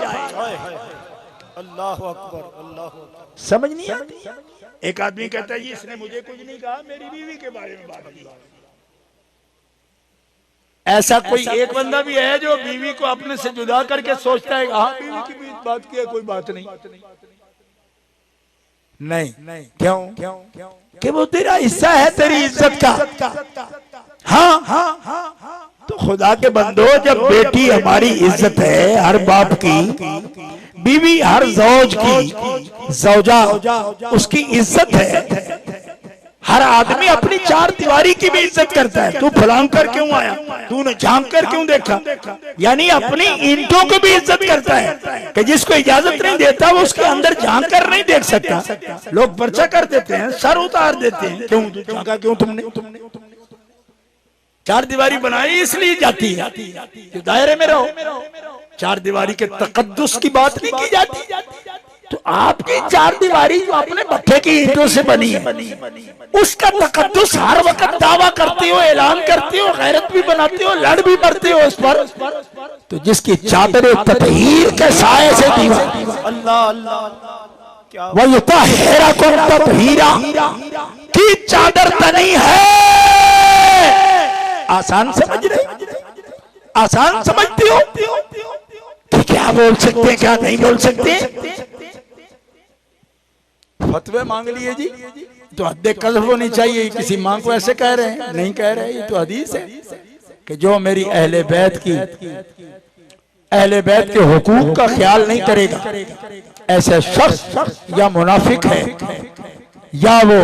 अल्लाह अकबर, अल्लाह अकबर। समझ नहीं आती। एक आदमी कहता है जी इसने मुझे कुछ नहीं कहा, मेरी बीवी के बारे में बात की। ऐसा कोई एक बंदा भी है जो बीवी को अपने से जुदा करके सोचता है हाँ बीवी की भी बात की है, कोई बात नहीं। नहीं क्यों कि वो तेरा हिस्सा है, तेरी इज्जत का। हाँ तो खुदा के बंदो, जब बेटी हमारी इज्जत है, हर बाप की बीवी, हर जौज की जौजा उसकी इज्जत है। हर आदमी अपनी चार दीवारी की भी इज्जत करता है। तू फलांग कर क्यों आया, तूने झांक कर क्यों देखा, यानी अपनी ईंटों को भी इज्जत करता है कि जिसको इजाजत नहीं देता वो उसके अंदर झांक कर नहीं देख सकता। लोग पर्चा कर देते हैं, सर उतार देते हैं, क्यों झांका, क्यों तुमने चार दीवारी बनाई इसलिए जाती है कि दायरे में रहो। चार दीवारी के तकद्दुस की बात नहीं की जाती। तो आपकी चार दीवारी जो अपने भट्ठे की ईंटों से बनी है, उसका तकद्दुस हर वक्त दावा करते हो, ऐलान करते हो, गैरत भी बनाते हो, लड़ भी पड़ते हो उस पर। तो जिसकी चादर ततहीर के साए से दीवार, अल्लाह अल्लाह, क्या वह युतहिरा कुम ततहीरा की चादर तनी है। आसान समझ रहे, आसान समझते हो कि क्या बोल सकते हैं, क्या नहीं बोल सकते। फतवे मांग लिए जी, तो हद कज़्फ़ होनी चाहिए। किसी माँ को ऐसे कह रहे हैं, नहीं कह रहे, ये तो हदीस है कि जो मेरी अहले बैत के हुकूक का ख्याल नहीं करेगा, ऐसे शख्स या मुनाफिक है या वो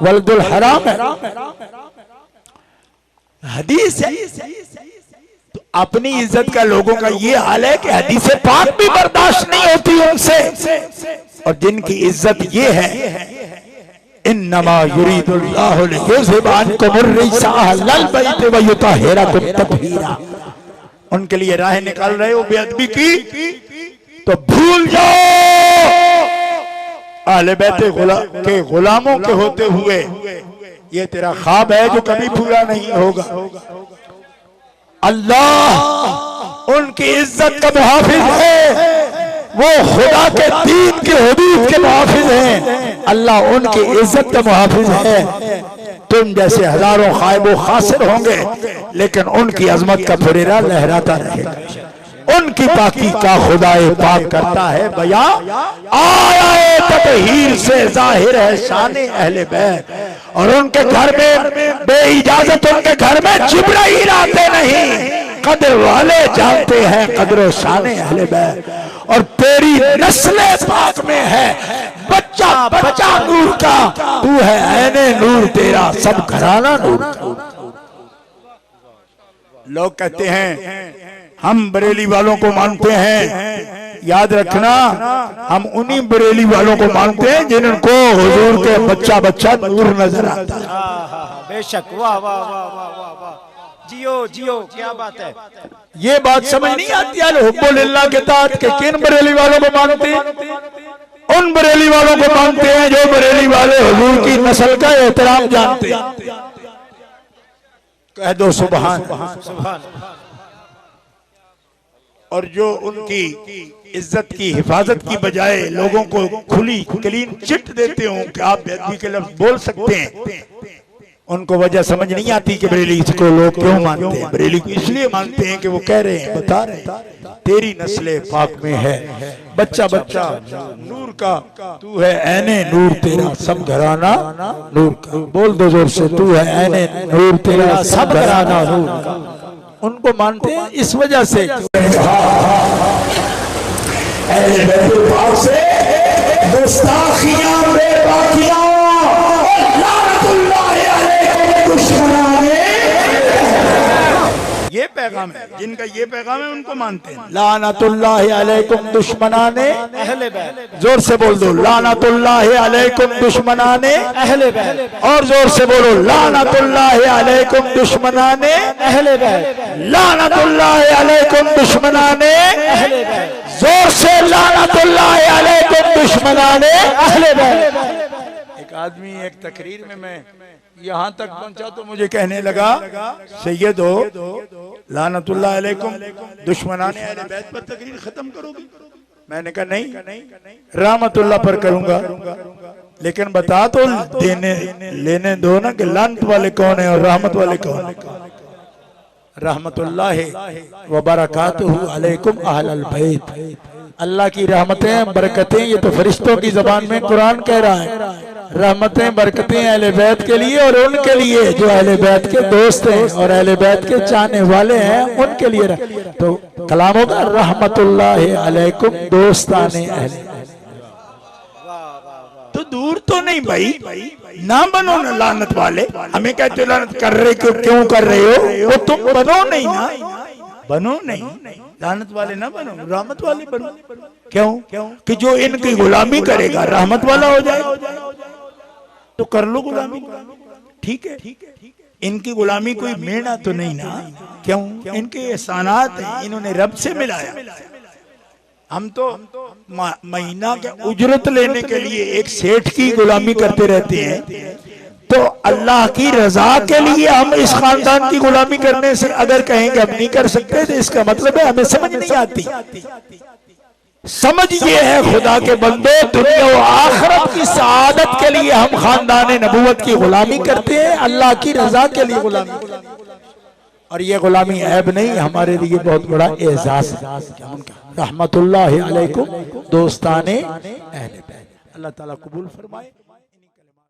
वल्दुल हराम है। हदीस है। तो अपनी इज्जत का लोगों का ये हाल है कि हदीस पाक भी बर्दाश्त नहीं होती उनसे। और जिनकी इज्जत ये है, इन्नमा युरीदुल्लाहु लियुज़हिबा अन्कुमुर रिज्सा अहलल बैत व युतहिराकुम तत्हीरा, उनके लिए राह निकाल रहे हो बेअदबी की, तो भूल जाओ अहले बैत के गुलामों के होते हुए ये तेरा ख्वाब है जो कभी पूरा नहीं होगा। अल्लाह उनकी इज्जत का मुहाफिज है, वो खुदा के दीन के हुदूद के मुहाफिज हैं। अल्लाह उनकी इज्जत का मुहाफिज है। तुम जैसे हजारों खाइबो खासिर होंगे, लेकिन उनकी अजमत का फुरेरा लहराता रहेगा। उनकी पाकी का खुदाए पाक करता है बया, आया ततहीर से जाहिर है शाने अहले बैत। और उनके घर में बेइजाजत उनके घर में जिब्राइल आते नहीं, कदर वाले जानते हैं कदर शाने अहले बैत। और तेरी नस्ले पाक में है बच्चा बच्चा नूर का, तू है ऐने नूर, तेरा सब घराना नूर का। लोग कहते हैं हम बरेली वालों को मानते हैं, याद रखना हम उन्हीं बरेली वालों को मानते हैं जिनको हुजूर के बच्चा बच्चा नूर नजर आता है। बेशक, वाह वाह वाह वाह वाह वाह, जियो जियो, क्या बात है। ये बात समझ नहीं आती है हुब्बुलिल्लाह के तहत के किन बरेली वालों को मानते हैं। उन बरेली वालों को मानते हैं जो बरेली वाले हुजूर की नस्ल का एहतराम जानते हैं। कह दो सुभान सुभान। और जो उनकी इज्जत की हिफाजत की बजाय लोगों को खुली क्लीन चिट देते हो कि आप बेअदबी के लफ्ज बोल सकते हैं, उनको वजह समझ नहीं आती कि बरेली को लोग क्यों मानते हैं। बरेली को इसलिए मानते हैं कि वो कह रहे हैं, बता रहे हैं तेरी नस्ले पाक में है बच्चा बच्चा नूर का, तू है ऐने नूर, तेरा सब घराना नूर का। बोल दो जोर से, तू है ऐने नूर, तेरा सब घराना नूर का। उनको मानते हैं इस वजह से। गुस्ताखियां बेबाकियां ये पैगाम है, जिनका ये पैगाम है उनको मानते हैं। लानतुल्लाहि अलैकुम दुश्मनाने अहले बैत, जोर से बोल दो लानतुल्लाहि अलैकुम दुश्मनाने अहले बैत, और जोर से बोलो लानतुल्लाहि अलैकुम दुश्मनाने अहले बैत, लानतुल्लाहि अलैकुम दुश्मनाने अहले बैत, जोर से लानतुल्लाहि अलैकुम दुश्मनाने अहले बैत। एक आदमी एक तकरीर में मैं यहाँ तक पहुंचा तो मुझे कहने लगा, सैयद हो लानतुल्लाह अलैकुम दुश्मनाने अहले बैत पर तकरीर खत्म करोगे? मैंने कहा नहीं, रहमतुल्लाह पर करूंगा, लेकिन बता तो देने लेने दो ना कि लानत वाले कौन है और रहमत वाले कौन है। रहमतुल्लाह व बरकातुहू अलैकुम अहलल बैत, अल्लाह की रहमतें बरकतें, ये तो फरिश्तों की जबान में कुरान कह रहा है, रहमतें बरकतें अहले बैत के लिए और उनके लिए जो अहले बैत के दोस्त हैं और अहले बैत के चाहने वाले हैं उनके लिए। तो कलाम होगा रहमतुल्लाह अलैकुम दोस्ताने अहले। तो दूर तो नहीं भाई, ना बनो ना लानत वाले। हमें कहते हो लानत कर रहे क्यों कर रहे हो, वो तुम बनो नहीं ना, बनो नहीं, लानत वाले ना बनो, रहमत वाले बनो। क्यों कि जो इनकी गुलामी करेगा रहमत वाला हो जाए, तो कर लो गुलामी, ठीक है। इनकी गुलामी कोई मेढ़ा तो नहीं ना, क्यों, इनके एहसानात हैं, इन्होंने रब से मिलाया। हम तो महीना के उजरत लेने के लिए एक सेठ की गुलामी करते रहते हैं, तो अल्लाह की रजा के लिए हम इस खानदान की गुलामी करने से अगर कहेंगे हम नहीं कर सकते, तो इसका मतलब है हमें समझ नहीं आती। समझ ये है खुदा के बंदे, दुनिया और आखिरत की सआदत के लिए हम खानदान नबूवत की गुलामी करते हैं, अल्लाह की रजा के लिए गुलामी। और ये गुलामी ऐब नहीं, हमारे लिए बहुत बड़ा एजाज है। रहमतुल्लाह अलैकुम दोस्ताने अहले बैत। अल्लाह ताला कबूल फरमाए।